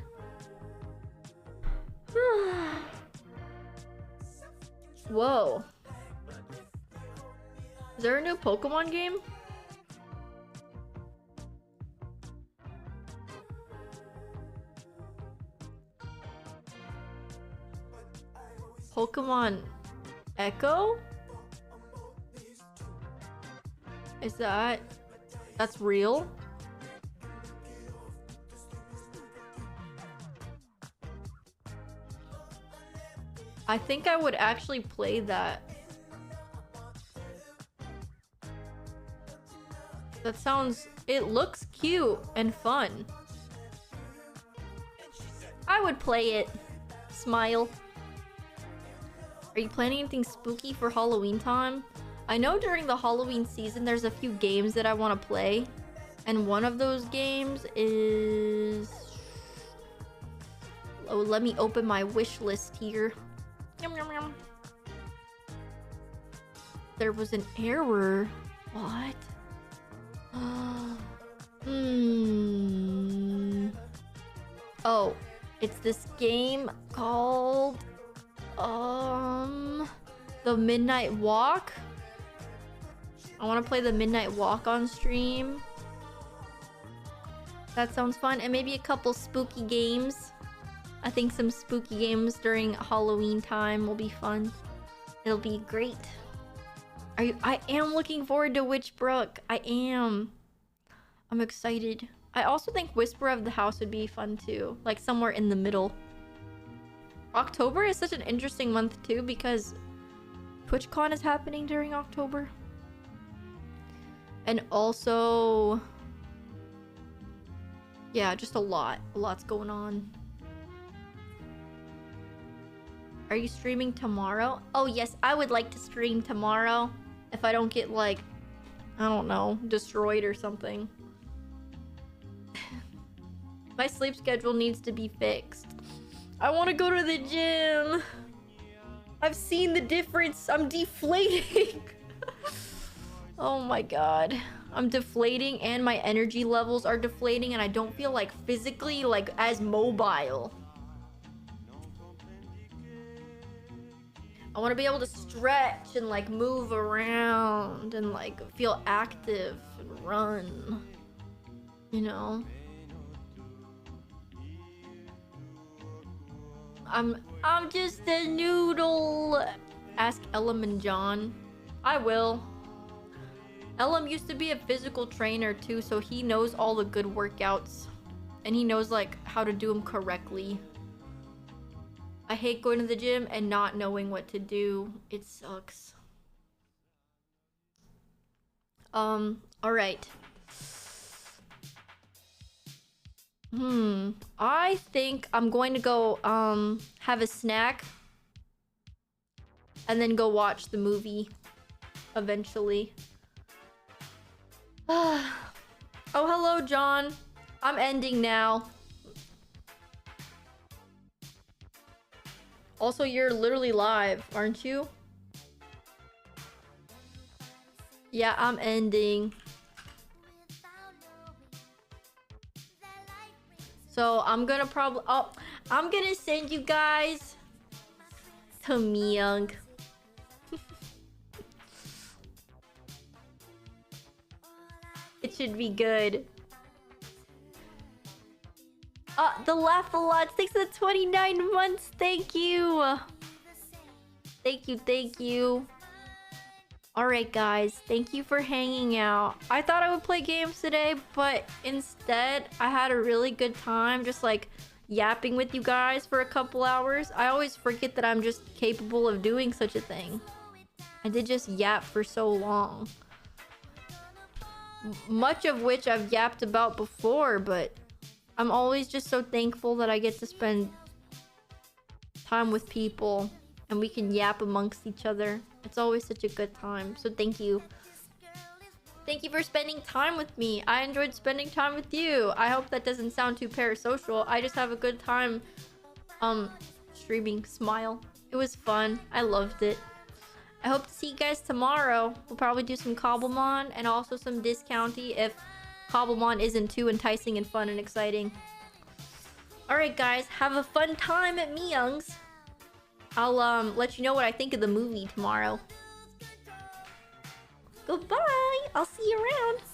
Speaker 2: Whoa. Is there a new Pokemon game? Pokemon Echo? Is that's real? I think I would actually play that. That sounds... It looks cute and fun. I would play it. Smile. Are you planning anything spooky for Halloween time? I know during the Halloween season there's a few games that I want to play. And one of those games is... Oh, let me open my wish list here. Yum, yum, yum. There was an error. What? Oh, it's this game called The Midnight Walk. I want to play The Midnight Walk on stream. That sounds fun. And maybe a couple spooky games. I think some spooky games during Halloween time will be fun. It'll be great. I am looking forward to Witchbrook. I am. I'm excited. I also think Whisper of the House would be fun too. Like somewhere in the middle. October is such an interesting month too because TwitchCon is happening during October. And also... yeah, just a lot. A lot's going on. Are you streaming tomorrow? Oh yes, I would like to stream tomorrow. If I don't get like, I don't know, destroyed or something. My sleep schedule needs to be fixed. I want to go to the gym. I've seen the difference. I'm deflating. Oh my god. I'm deflating and my energy levels are deflating and I don't feel like physically like as mobile. I want to be able to stretch and like move around and like feel active and run. You know? I'm just a noodle. Ask Ellum and John. I will. Ellum used to be a physical trainer too, so he knows all the good workouts. And he knows like how to do them correctly. I hate going to the gym and not knowing what to do. It sucks. Alright. I think I'm going to go have a snack and then go watch the movie eventually. Oh, hello, John. I'm ending now. Also, you're literally live, aren't you? Yeah, I'm ending. So I'm gonna probably... oh, I'm gonna send you guys to Myung. It should be good. The laugh a lot. Thanks for the 29 months. Thank you. Thank you, thank you. Alright guys, thank you for hanging out. I thought I would play games today, but instead I had a really good time just like yapping with you guys for a couple hours. I always forget that I'm just capable of doing such a thing. I did just yap for so long. Much of which I've yapped about before, but I'm always just so thankful that I get to spend time with people and we can yap amongst each other. It's always such a good time. So thank you. Thank you for spending time with me. I enjoyed spending time with you. I hope that doesn't sound too parasocial. I just have a good time streaming. Smile. It was fun. I loved it. I hope to see you guys tomorrow. We'll probably do some COBBLEMON and also some Discounty if COBBLEMON isn't too enticing and fun and exciting. Alright guys, have a fun time at Myung's. I'll let you know what I think of the movie tomorrow. Goodbye. I'll see you around.